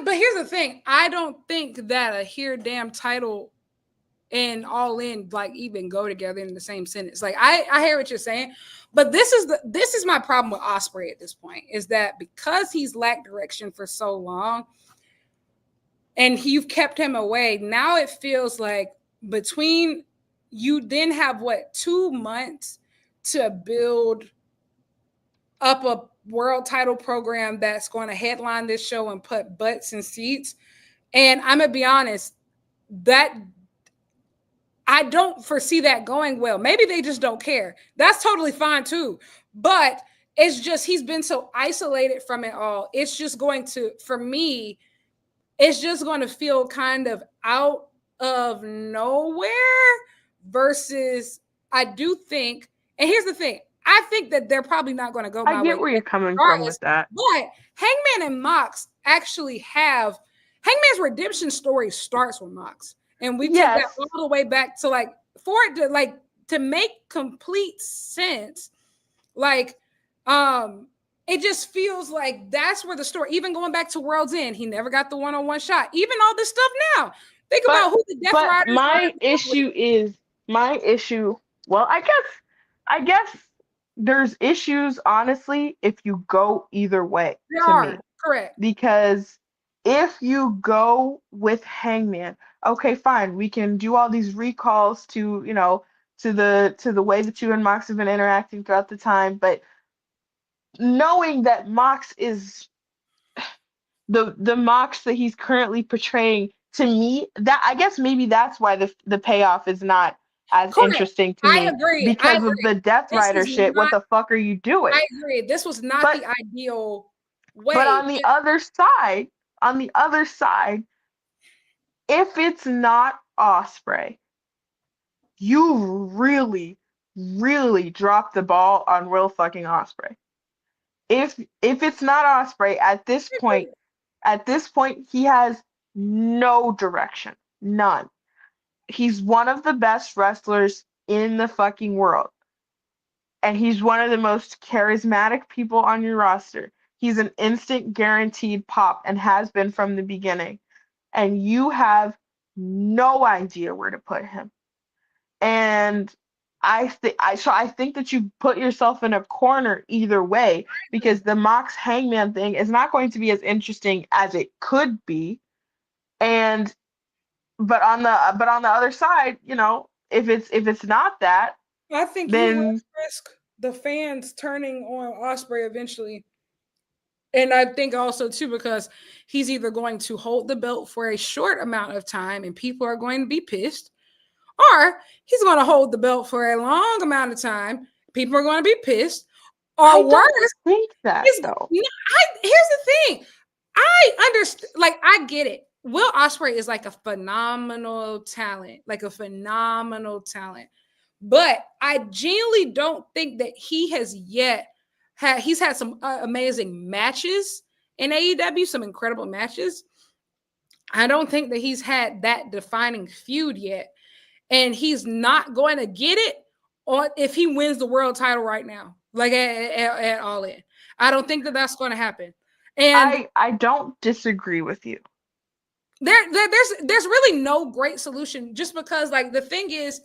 But here's the thing. I don't think that a hear damn title and All In like even go together in the same sentence. Like I hear what you're saying, but this is my problem with Ospreay at this point, is that because he's lacked direction for so long and you've kept him away, now it feels like between you then have 2 months to build up a world title program that's going to headline this show and put butts in seats. And I'm gonna be honest, that I don't foresee that going well. Maybe they just don't care. That's totally fine too. But it's just he's been so isolated from it all. It's just going to, for me, it's just going to feel kind of out of nowhere versus I do think, and here's the thing, I think that they're probably not going to go my way. I get where you're coming from with that. But Hangman and Mox actually have, Hangman's redemption story starts with Mox. And we take that all the way back to like, for it to like, to make complete sense, like, it just feels like that's where the story, even going back to World's End, he never got the one-on-one shot. Even all this stuff now. Think about who the Death Riders my issue, well, I guess there's issues, honestly, if you go either way. Me. Correct. Because if you go with Hangman, okay, fine, we can do all these recalls to, you know, to the way that you and Mox have been interacting throughout the time, but knowing that Mox is the Mox that he's currently portraying, to me, that I guess maybe that's why the payoff is not as interesting to me. I agree. Because of the Death Rider shit. What the fuck are you doing? I agree. This was not the ideal way. But on the other side, if it's not Ospreay, you really, really dropped the ball on real fucking Ospreay. If it's not Ospreay at this point, he has no direction, none. He's one of the best wrestlers in the fucking world, and he's one of the most charismatic people on your roster. He's an instant guaranteed pop and has been from the beginning, and you have no idea where to put him. And I think that you put yourself in a corner either way, because the Mox Hangman thing is not going to be as interesting as it could be. But on the other side, you know, if it's not that, I think then you risk the fans turning on Ospreay eventually. And I think also too, because he's either going to hold the belt for a short amount of time and people are going to be pissed, or he's going to hold the belt for a long amount of time. People are going to be pissed. Or worse, think that though. Here's the thing. I understand. Like, I get it. Will Ospreay is like a phenomenal talent. But I genuinely don't think that he has yet had. He's had some amazing matches in AEW, some incredible matches. I don't think that he's had that defining feud yet. And he's not going to get it or if he wins the world title right now, like at All In. I don't think that that's going to happen. And I don't disagree with you. There's really no great solution, just because, like, the thing is,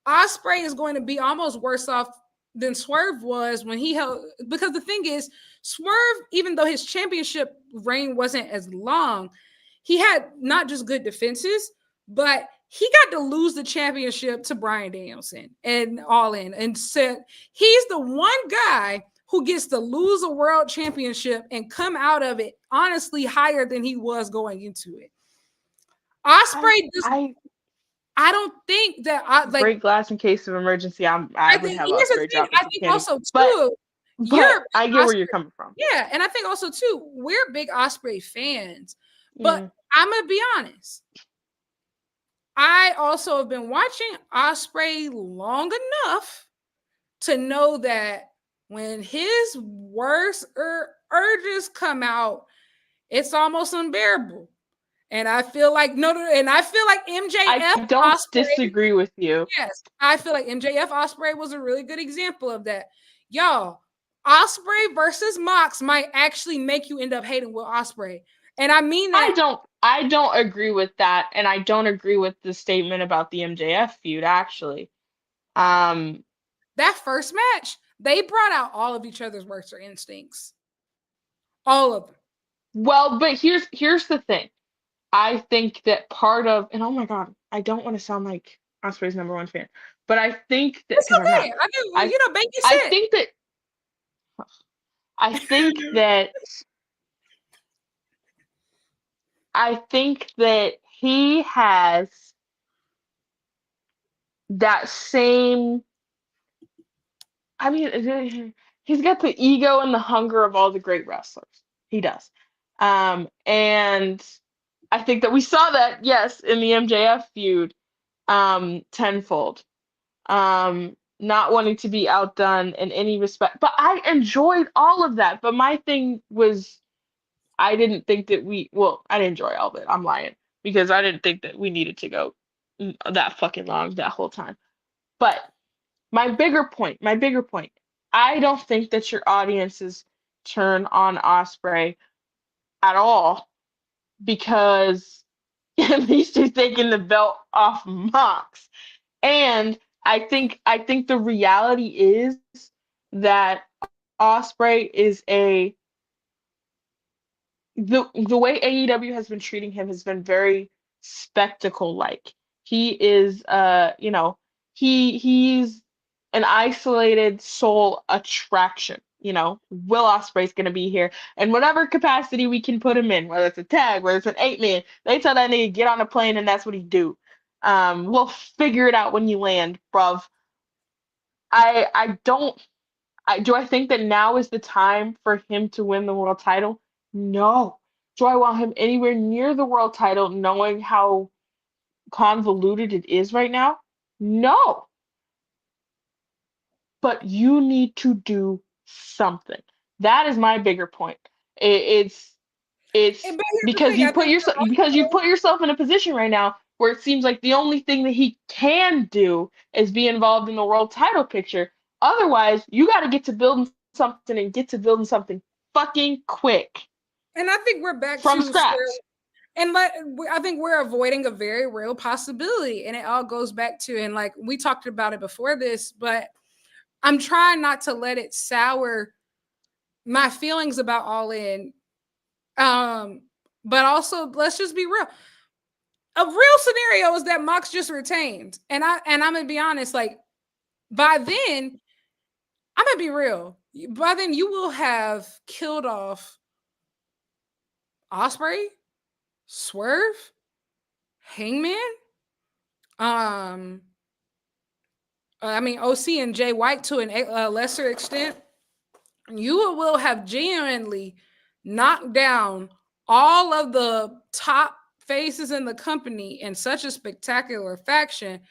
Ospreay is going to be almost worse off than Swerve was when he held, because the thing is, Swerve, even though his championship reign wasn't as long, he had not just good defenses, but he got to lose the championship to Bryan Danielson and All In, and said he's the one guy who gets to lose a world championship and come out of it honestly higher than he was going into it. Ospreay, I don't think that break glass in case of emergency. I would have Ospreay drop. I think also too. But I get where you're coming from. Yeah, and I think also too, we're big Ospreay fans, but I'm gonna be honest. I also have been watching Ospreay long enough to know that when his worst urges come it's almost unbearable. And I feel like MJF. I don't disagree with you. Yes, I feel like MJF Ospreay was a really good example of that. Y'all, Ospreay versus Mox might actually make you end up hating Will Ospreay, and I mean that. I don't agree with that, and I don't agree with the statement about the MJF feud. Actually, that first match, they brought out all of each other's worst instincts, all of them. Well, but here's the thing. I think that part of, and oh my God, I don't want to sound like Ospreay's number one fan, but I think that it's okay. I think that he has that same. I mean, he's got the ego and the hunger of all the great wrestlers. He does. And I think that we saw that, yes, in the MJF feud, tenfold. Not wanting to be outdone in any respect. But I enjoyed all of that. But my thing was, I didn't think that I didn't enjoy all of it. I'm lying. Because I didn't think that we needed to go that fucking long that whole time. But my bigger point, I don't think that your audiences turn on Osprey at all because at least he's taking the belt off Mox. And I think the reality is that Osprey is the way AEW has been treating him has been very spectacle like. He is he's an isolated soul attraction. Will Ospreay's gonna be here, and whatever capacity we can put him in, whether it's a tag, whether it's an 8-man, they tell that nigga get on a plane and that's what he do. We'll figure it out when you land, bruv. Do I think that now is the time for him to win the world title? No. Do I want him anywhere near the world title knowing how convoluted it is right now? No. But you need to do something. That is my bigger point. It's But here's the because thing, I think you put yourself in a position right now where it seems like the only thing that he can do is be involved in the world title picture. Otherwise, you got to get to building something and get to building something fucking quick. And I think we're back from to scratch. And I think we're avoiding a very real possibility, and it all goes back to, and like we talked about it before this, but I'm trying not to let it sour my feelings about All In. But also, let's just be real. A real scenario is that Mox just retained, and I'm gonna be honest. Like by then, I'm gonna be real. By then, you will have killed off Osprey, Swerve, Hangman. I mean OC and Jay White to a lesser extent. You will have genuinely knocked down all of the top faces in the company in such a spectacular fashion.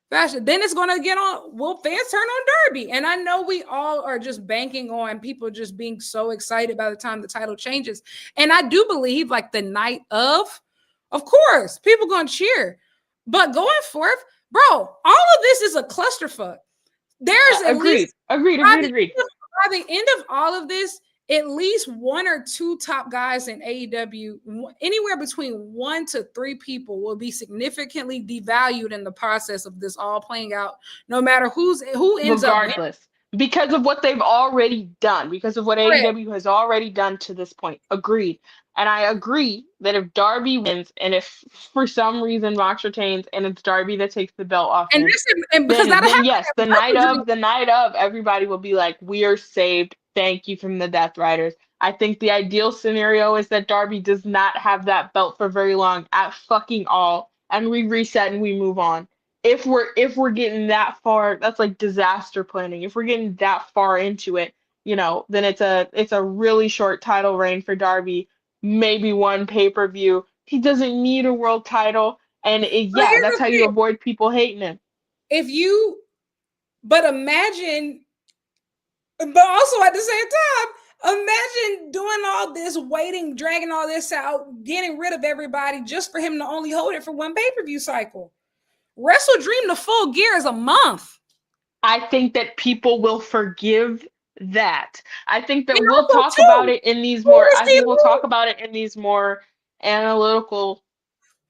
Then it's going to get on. Will fans turn on Darby? And I know we all are just banking on people just being so excited by the time the title changes. And I do believe, like the night of course, people going to cheer. But going forth, bro, all of this is a clusterfuck. There's at least agreed. By the end of all of this, at least one or two top guys in AEW, anywhere between 1 to 3 people, will be significantly devalued in the process of this all playing out, no matter who ends up. Regardless, because of what they've already done, because of what AEW has already done to this point. Agreed. And I agree that if Darby wins, and if for some reason Mox retains, and it's Darby that takes the belt off him, then yes, the night of, everybody will be like, "We are saved. Thank you from the Death Riders." I think the ideal scenario is that Darby does not have that belt for very long at fucking all, and we reset and we move on. If we're getting that far, that's like disaster planning. If we're getting that far into it, then it's a really short title reign for Darby. Maybe one pay-per-view. He doesn't need a world title, and that's how you avoid people hating him. But imagine, but also at the same time, imagine doing all this, waiting, dragging all this out, getting rid of everybody just for him to only hold it for one pay-per-view cycle. Wrestle Dream to Full Gear is a month. I think that people will forgive that. I think that we'll talk about it in these more. I think we'll talk about it in these more analytical,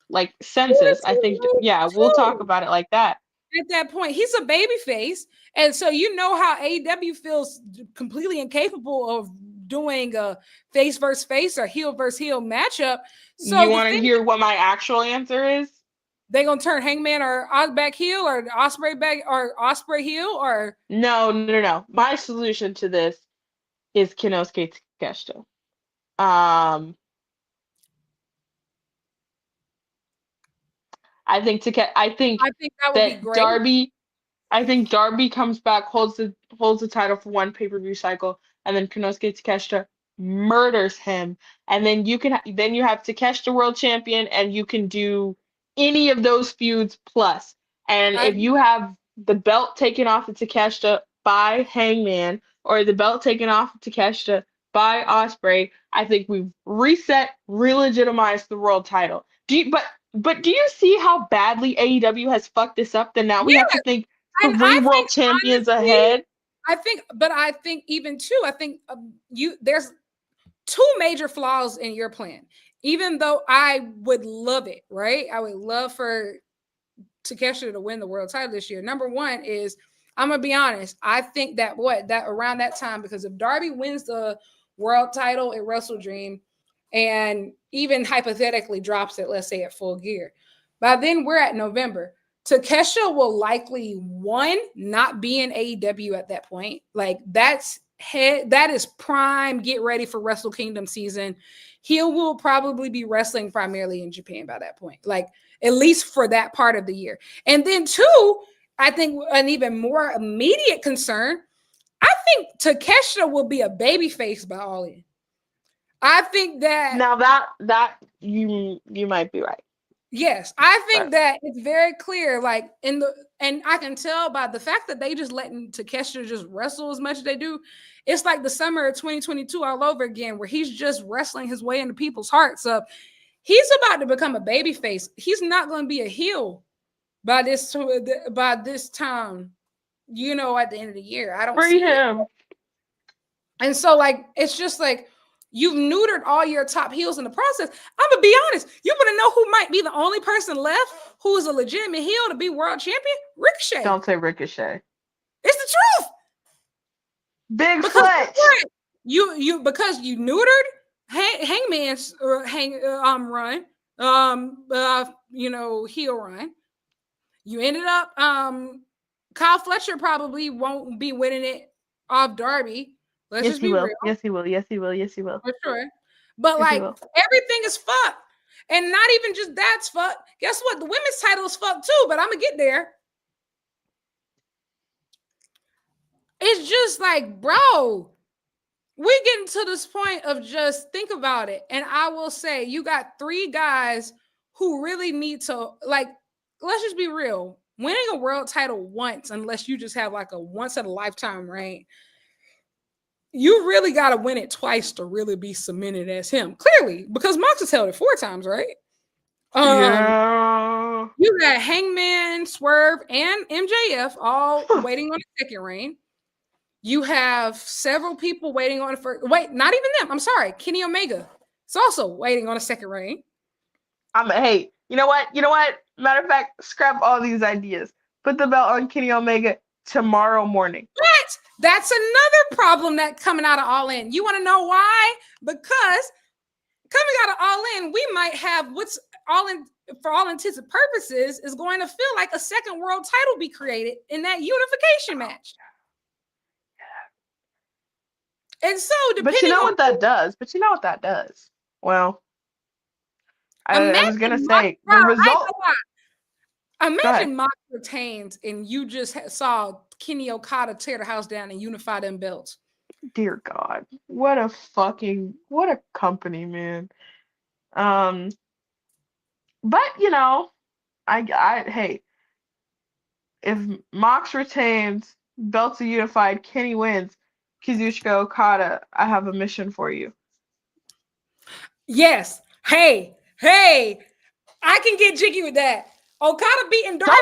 like senses. I think, we'll talk about it like that. At that point, he's a baby face, and so you know how AEW feels completely incapable of doing a face versus face or heel versus heel matchup. So you want to hear what my actual answer is? They gonna turn Hangman or back heel or Osprey back or Osprey heel or no. My solution to this is Kinosuke Takeshita. I think that would be great. I think Darby comes back, holds the title for one pay-per-view cycle, and then Konosuke Takeshita murders him, and then then you have Takeshita world champion, and you can do any of those feuds plus. And I if you have the belt taken off of Takeshita by Hangman, or the belt taken off of Takeshita by Ospreay, I think we've reset, re-legitimized the world title. But do you see how badly AEW has fucked this up? That now we have to yeah, think and three world champions ahead. I think even too, I think there's two major flaws in your plan. Even though I would love it, right? I would love for Takeshita to win the world title this year. Number one is, I'm gonna be honest, I think that around that time, because if Darby wins the world title at Wrestle Dream and even hypothetically drops it, let's say at Full Gear, by then we're at November. Takeshita will likely not be in AEW at that point. Like that is prime. Get ready for Wrestle Kingdom season. He will probably be wrestling primarily in Japan by that point. Like at least for that part of the year. And then two, I think an even more immediate concern, I think Takeshita will be a babyface by All In. I think that now that you might be right. Yes, I think that it's very clear, like and I can tell by the fact that they just letting Takeshita just wrestle as much as they do. It's like the summer of 2022 all over again, where he's just wrestling his way into people's hearts. So he's about to become a babyface. He's not going to be a heel by this time. You know, at the end of the year, I don't Free see him. it. And so, like, it's just like, you've neutered all your top heels in the process. I'm going to be honest. You want to know who might be the only person left who is a legitimate heel to be world champion? Ricochet. Don't say Ricochet. It's the truth. Big Fletch. Because you neutered Hangman's run, heel run. You ended up Kyle Fletcher probably won't be winning it off Darby. Let's just be real. Yes, he will. Yes, he will. Yes, he will. For sure. But like everything is fucked. And not even just that's fucked. Guess what? The women's title is fucked too, but I'm gonna get there. It's just like, bro, we're getting to this point of just think about it. And I will say, you got three guys who really need to, like, let's just be real. Winning a world title once, unless you just have like a once in a lifetime reign, you really got to win it twice to really be cemented as him. Clearly, because Mox has held it 4 times, right? Yeah. You got Hangman, Swerve, and MJF all waiting on a second reign. You have several people waiting on not even them. I'm sorry. Kenny Omega. It's also waiting on a second reign. Hey, you know what? Matter of fact, scrap all these ideas. Put the belt on Kenny Omega tomorrow morning. But that's another problem that coming out of All In. You want to know why? Because coming out of All In, we might have what's All In, for all intents and purposes, is going to feel like a second world title be created in that unification match. And so, but you know what that does? Well, I was gonna say the result. Imagine Mox retains, and you just saw Kenny Okada tear the house down and unify them belts. Dear God, what a company, man. But hey, if Mox retains, belts are unified, Kenny wins, Kazuchika Okada, I have a mission for you. Yes. Hey, I can get jiggy with that. Okada beating Darby.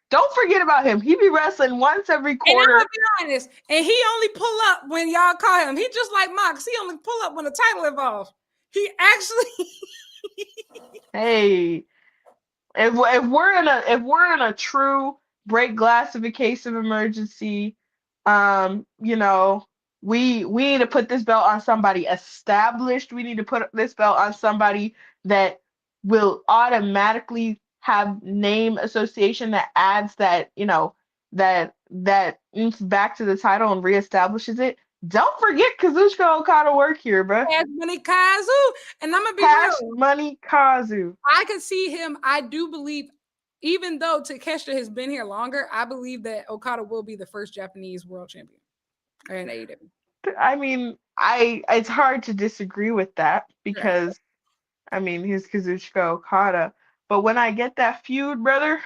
Don't forget about him. He be wrestling once every quarter. And I'm gonna be honest, and he only pull up when y'all call him. He just like Mox. He only pull up when the title involved. He actually. Hey, if we're in a true break glass of a case of emergency, we need to put this belt on somebody established. We need to put this belt on somebody that will automatically have name association that adds that back to the title and reestablishes it. Don't forget Kazuchika Okada work here, bro. Cash Money Kazu, and I'm gonna be Cash real. Money Kazu. I can see him. I do believe even though Takeshita has been here longer, I believe that Okada will be the first Japanese world champion in AEW. I mean, it's hard to disagree with that because I mean he's Kazuchika Okada. But when I get that feud, brother.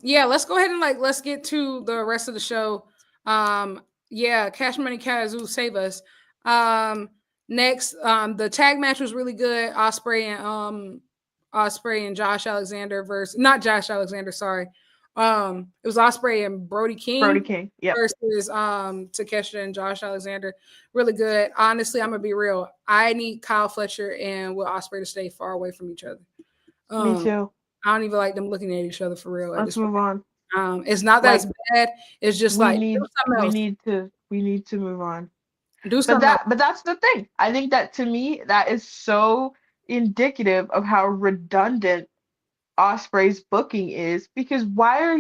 Yeah, let's go ahead and let's get to the rest of the show. Yeah, Cash Money Kazoo save us. Next, the tag match was really good. Osprey and Josh Alexander versus not Josh Alexander, sorry. It was Osprey and Brody King. Yep. Versus Takeshita and Josh Alexander. Really good. Honestly, I'm gonna be real. I need Kyle Fletcher and Will Osprey to stay far away from each other. Me too. I don't even like them looking at each other for real. Let's move on. It's not that it's bad. It's just we need to move on. Do something else. But that's the thing. I think that to me that is so indicative of how redundant Osprey's booking is because why are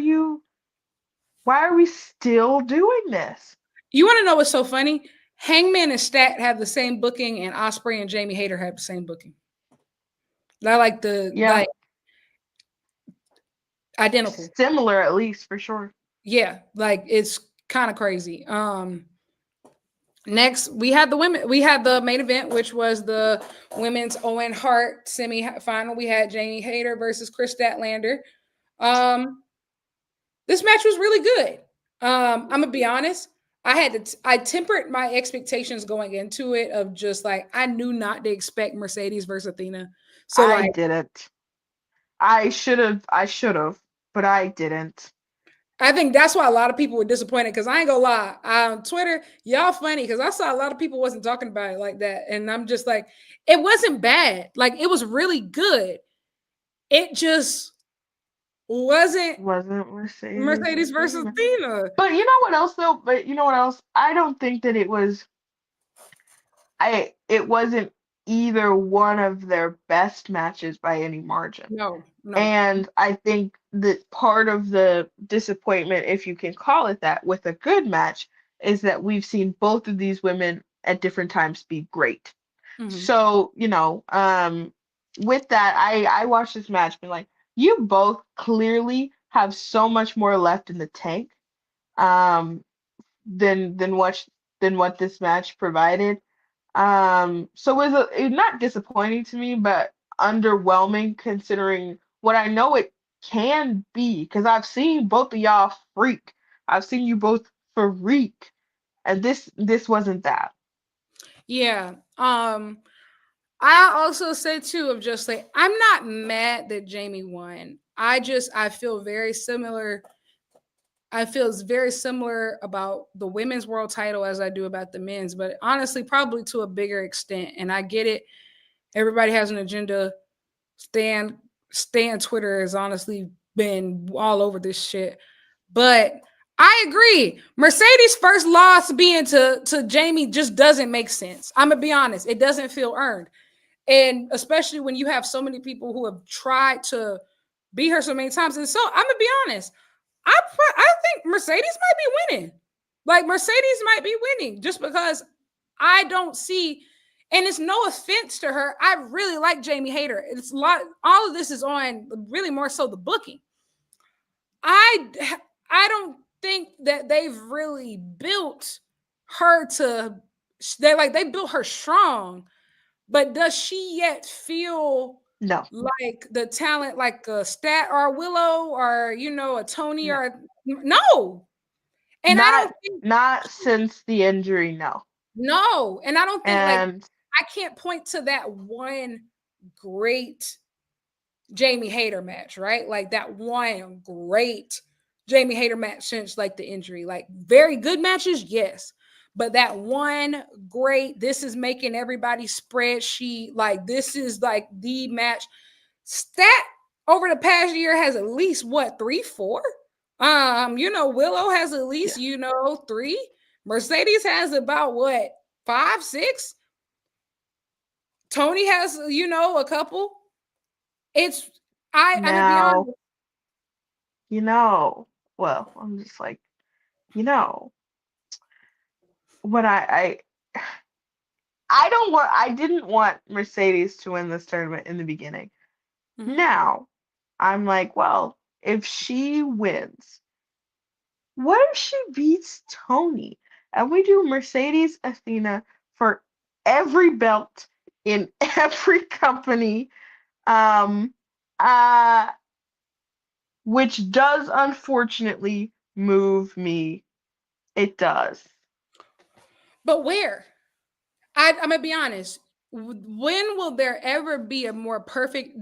we still doing this? You want to know what's so funny? Hangman and Stat have the same booking, and Osprey and Jamie Hayter have the same booking. They're like identical. Similar at least for sure. Yeah, like it's kind of crazy. Next, we had the main event, which was the women's Owen Hart semi-final. We had Jamie Hayter versus Kris Statlander. This match was really good. I'm gonna be honest. I tempered my expectations going into it of just like I knew not to expect Mercedes versus Athena. So I didn't. I should have, but I didn't. I think that's why a lot of people were disappointed because I ain't gonna lie. On Twitter, y'all funny because I saw a lot of people wasn't talking about it like that. And I'm just like, it wasn't bad. Like it was really good. It just wasn't Mercedes versus Athena. But you know what else though? I don't think that it wasn't either one of their best matches by any margin. No. And I think that part of the disappointment, if you can call it that, with a good match is that we've seen both of these women at different times be great. Mm-hmm. So, with that, I watched this match being like, you both clearly have so much more left in the tank than what this match provided. So it was not disappointing to me, but underwhelming considering what I know it can be. Because I've seen both of y'all freak. I've seen you both freak, and this wasn't that. Yeah. I also say too of just like I'm not mad that Jamie won. I feel very similar. I feel very similar about the women's world title as I do about the men's, but honestly, probably to a bigger extent. And I get it. Everybody has an agenda. Stan Twitter has honestly been all over this shit. But I agree. Mercedes' first loss being to Jamie just doesn't make sense. I'm going to be honest. It doesn't feel earned. And especially when you have so many people who have tried to beat her so many times. And so I'm going to be honest. I think Mercedes might be winning. Like Mercedes might be winning just because I don't see, and it's no offense to her. I really like Jamie Hayter. It's a lot. All of this is on really more so the booking. I don't think that they've really built her they built her strong, but does she yet feel no like the talent like a Stat or a Willow or a Tony no. Or no? And I don't think not since the injury, no, and I don't think I can't point to that one great Jamie Hayter match, right? Like that one great Jamie Hayter match since like the injury. Like very good matches, yes. But that one great, this is making everybody spreadsheet. Like this is like the match. Stat over the past year has at least 3, 4. Willow has at least 3. Mercedes has about 5, 6. Tony has a couple. I'm gonna be honest. Well, I'm just like, when I didn't want Mercedes to win this tournament in the beginning. Mhm. Now, I'm like, well, if she wins, what if she beats Tony? And we do Mercedes Athena for every belt in every company. Um, uh, which does unfortunately move me. It does. But where? I'm gonna be honest. When will there ever be a more perfect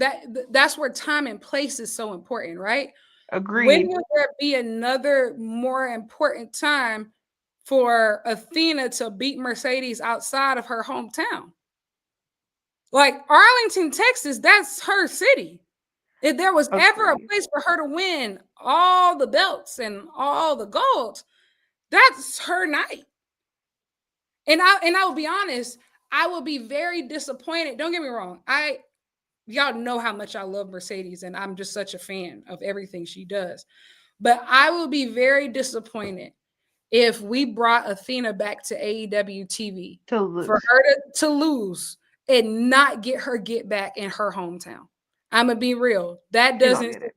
that's where time and place is so important, right? When Agreed. will there be another more important time for Athena to beat Mercedes outside of her hometown? Like Arlington, Texas, that's her city. If there was ever a Agreed. place for her to win all the belts and all the golds, that's her night. And I will be honest, I will be very disappointed. Don't get me wrong. Y'all know how much I love Mercedes, and I'm just such a fan of everything she does. But I will be very disappointed if we brought Athena back to AEW TV To lose. for her to lose and not get back in her hometown. I'm gonna be real. That doesn't Get it.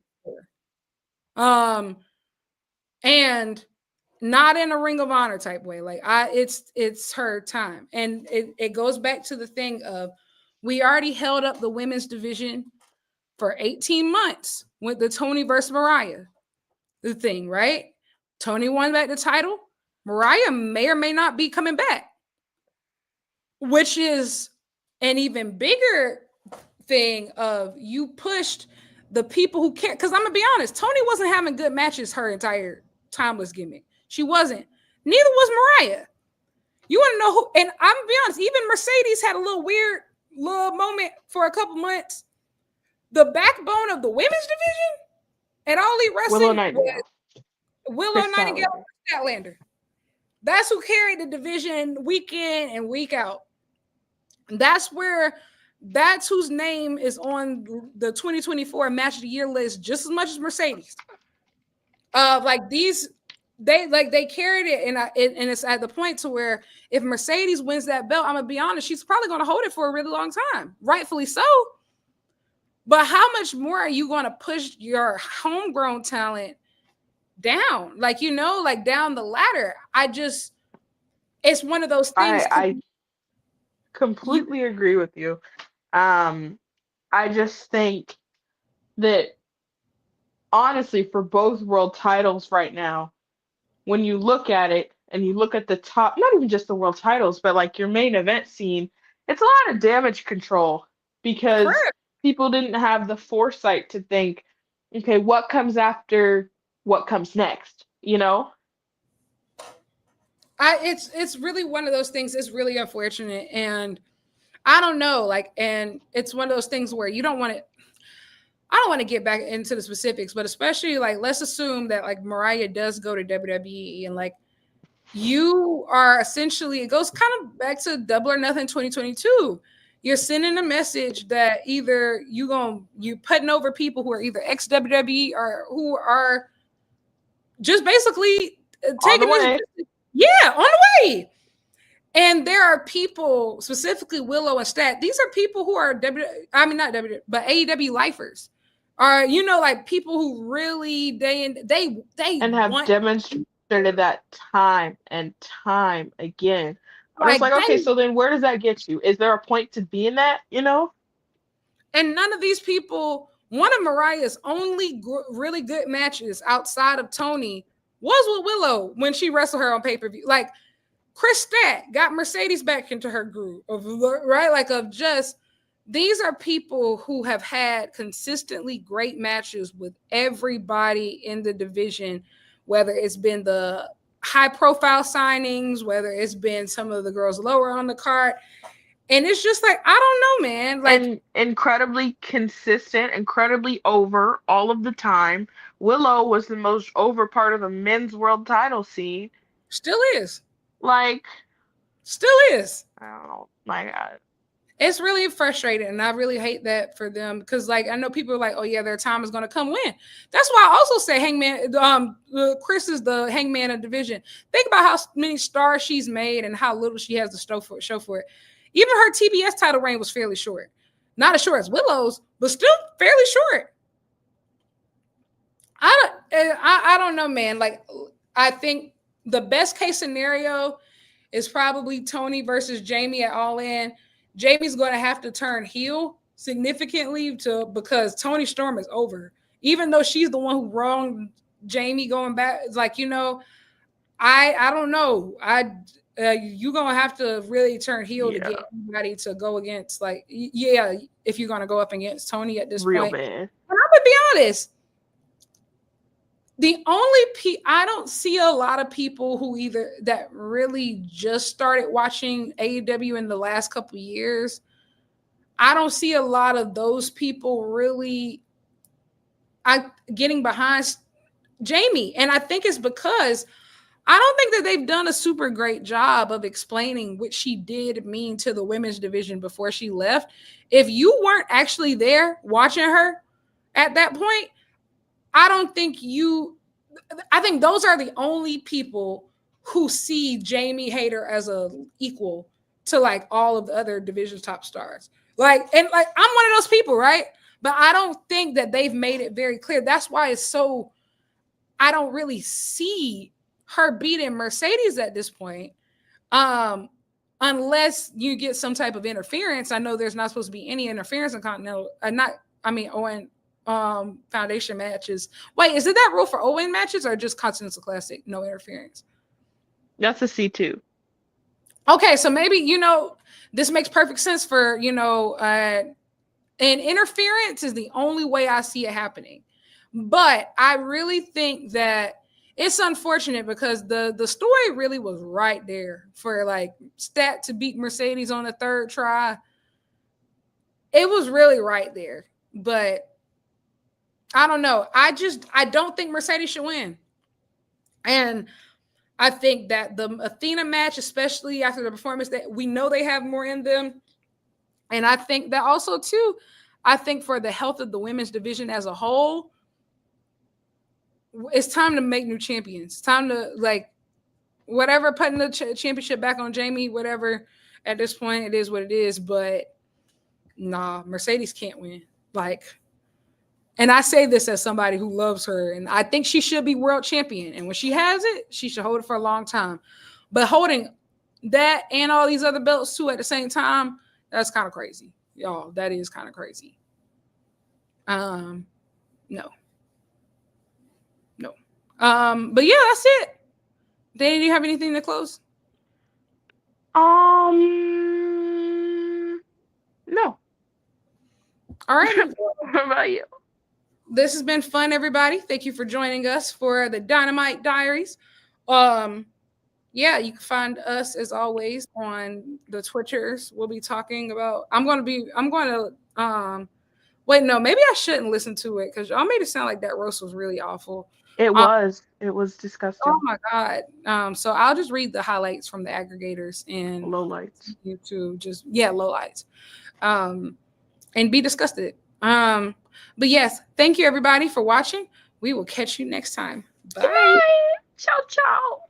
And not in a Ring of Honor type way. Like it's her time. And it goes back to the thing of we already held up the women's division for 18 months with the Tony versus Mariah the thing, right? Tony won back the title. Mariah may or may not be coming back, which is an even bigger thing of you pushed the people who care. Because I'm gonna be honest, Tony wasn't having good matches her entire timeless gimmick. She wasn't. Neither was Mariah. You want to know who? And I'm gonna be honest, even Mercedes had a little weird little moment for a couple months. The backbone of the women's division at All Elite Wrestling Willow Nightingale. Willow Kris Nightingale, Statlander. That's who carried the division week in and week out. That's whose name is on the 2024 Match of the Year list just as much as Mercedes. They carried it, and it's at the point to where if Mercedes wins that belt, I'm gonna be honest, she's probably gonna hold it for a really long time, rightfully so. But how much more are you gonna push your homegrown talent down? Like down the ladder. It's one of those things. I completely agree with you. I just think that honestly, for both world titles right now, when you look at it and you look at the top, not even just the world titles, but like your main event scene, it's a lot of damage control because Correct. people didn't have the foresight to think, okay, what comes after what comes next, you know? It's really one of those things. It's really unfortunate, and I don't know. And it's one of those things where you don't want to. I don't want to get back into the specifics, but especially let's assume that Mariah does go to WWE and you are essentially, it goes kind of back to Double or Nothing 2022. You're sending a message that either you putting over people who are either ex WWE or who are just basically taking this. Yeah, on the way. And there are people, specifically Willow and Stat. These are people who are not WWE, but AEW lifers. Are people who really they have demonstrated that time and time again. I was okay, so then where does that get you? Is there a point to being that, And none of these people, one of Mariah's only really good matches outside of Tony was with Willow when she wrestled her on pay-per-view. Kris Stat got Mercedes back into her groove these are people who have had consistently great matches with everybody in the division, whether it's been the high profile signings, whether it's been some of the girls lower on the card. And it's just I don't know, man. And incredibly consistent, incredibly over all of the time. Willow was the most over part of the men's world title scene. Still is. Still is. I don't know. My God. It's really frustrating, and I really hate that for them because, I know people are like, "Oh yeah, their time is going to come." When that's why I also say Hangman. Kris is the Hangman of the division. Think about how many stars she's made and how little she has to show for it. Even her TBS title reign was fairly short. Not as short as Willow's, but still fairly short. I don't know, man. Like, I think the best case scenario is probably Toni versus Jamie at All In. Jamie's going to have to turn heel significantly because Toni Storm is over. Even though she's the one who wronged Jamie going back, it's like, I don't know. You're gonna have to really turn heel to get anybody to go against. Like, if you're gonna go up against Toni at this point. Bad. And I'm gonna be honest. The only I don't see a lot of people who either that really just started watching AEW in the last couple of years. I don't see a lot of those people really getting behind Jamie. And I think it's because I don't think that they've done a super great job of explaining what she did mean to the women's division before she left. If you weren't actually there watching her at that point, I think those are the only people who see Jamie Hayter as a equal to like all of the other division's top stars. I'm one of those people, right? But I don't think that they've made it very clear. That's why I don't really see her beating Mercedes at this point. Unless you get some type of interference. I know there's not supposed to be any interference in Continental, Foundation matches. Wait, is it that rule for Owen matches or just Continental Classic? No interference. That's a C2. Okay, so maybe, this makes perfect sense for, and interference is the only way I see it happening. But I really think that it's unfortunate because the story really was right there for like Stat to beat Mercedes on the third try. It was really right there, but I don't know. I don't think Mercedes should win. And I think that the Athena match, especially after the performance, that we know they have more in them. And I think that also too, I think for the health of the women's division as a whole, it's time to make new champions. It's time to whatever, putting the championship back on Jamie, whatever. At this point, it is what it is. But nah, Mercedes can't win. And I say this as somebody who loves her, and I think she should be world champion. And when she has it, she should hold it for a long time. But holding that and all these other belts too at the same time, that's kind of crazy, y'all. That is kind of crazy. No. But yeah, that's it. Dani, do you have anything to close? No. All right. What about you? This has been fun, everybody. Thank you for joining us for the Dynamite Diaries. You can find us as always on the Twitters. We'll be talking about. Maybe I shouldn't listen to it because y'all made it sound like that roast was really awful. It was disgusting. Oh my God. So I'll just read the highlights from the aggregators and lowlights. YouTube, lowlights. And be disgusted. But yes, thank you everybody for watching. We will catch you next time. Bye. Bye. Ciao, ciao.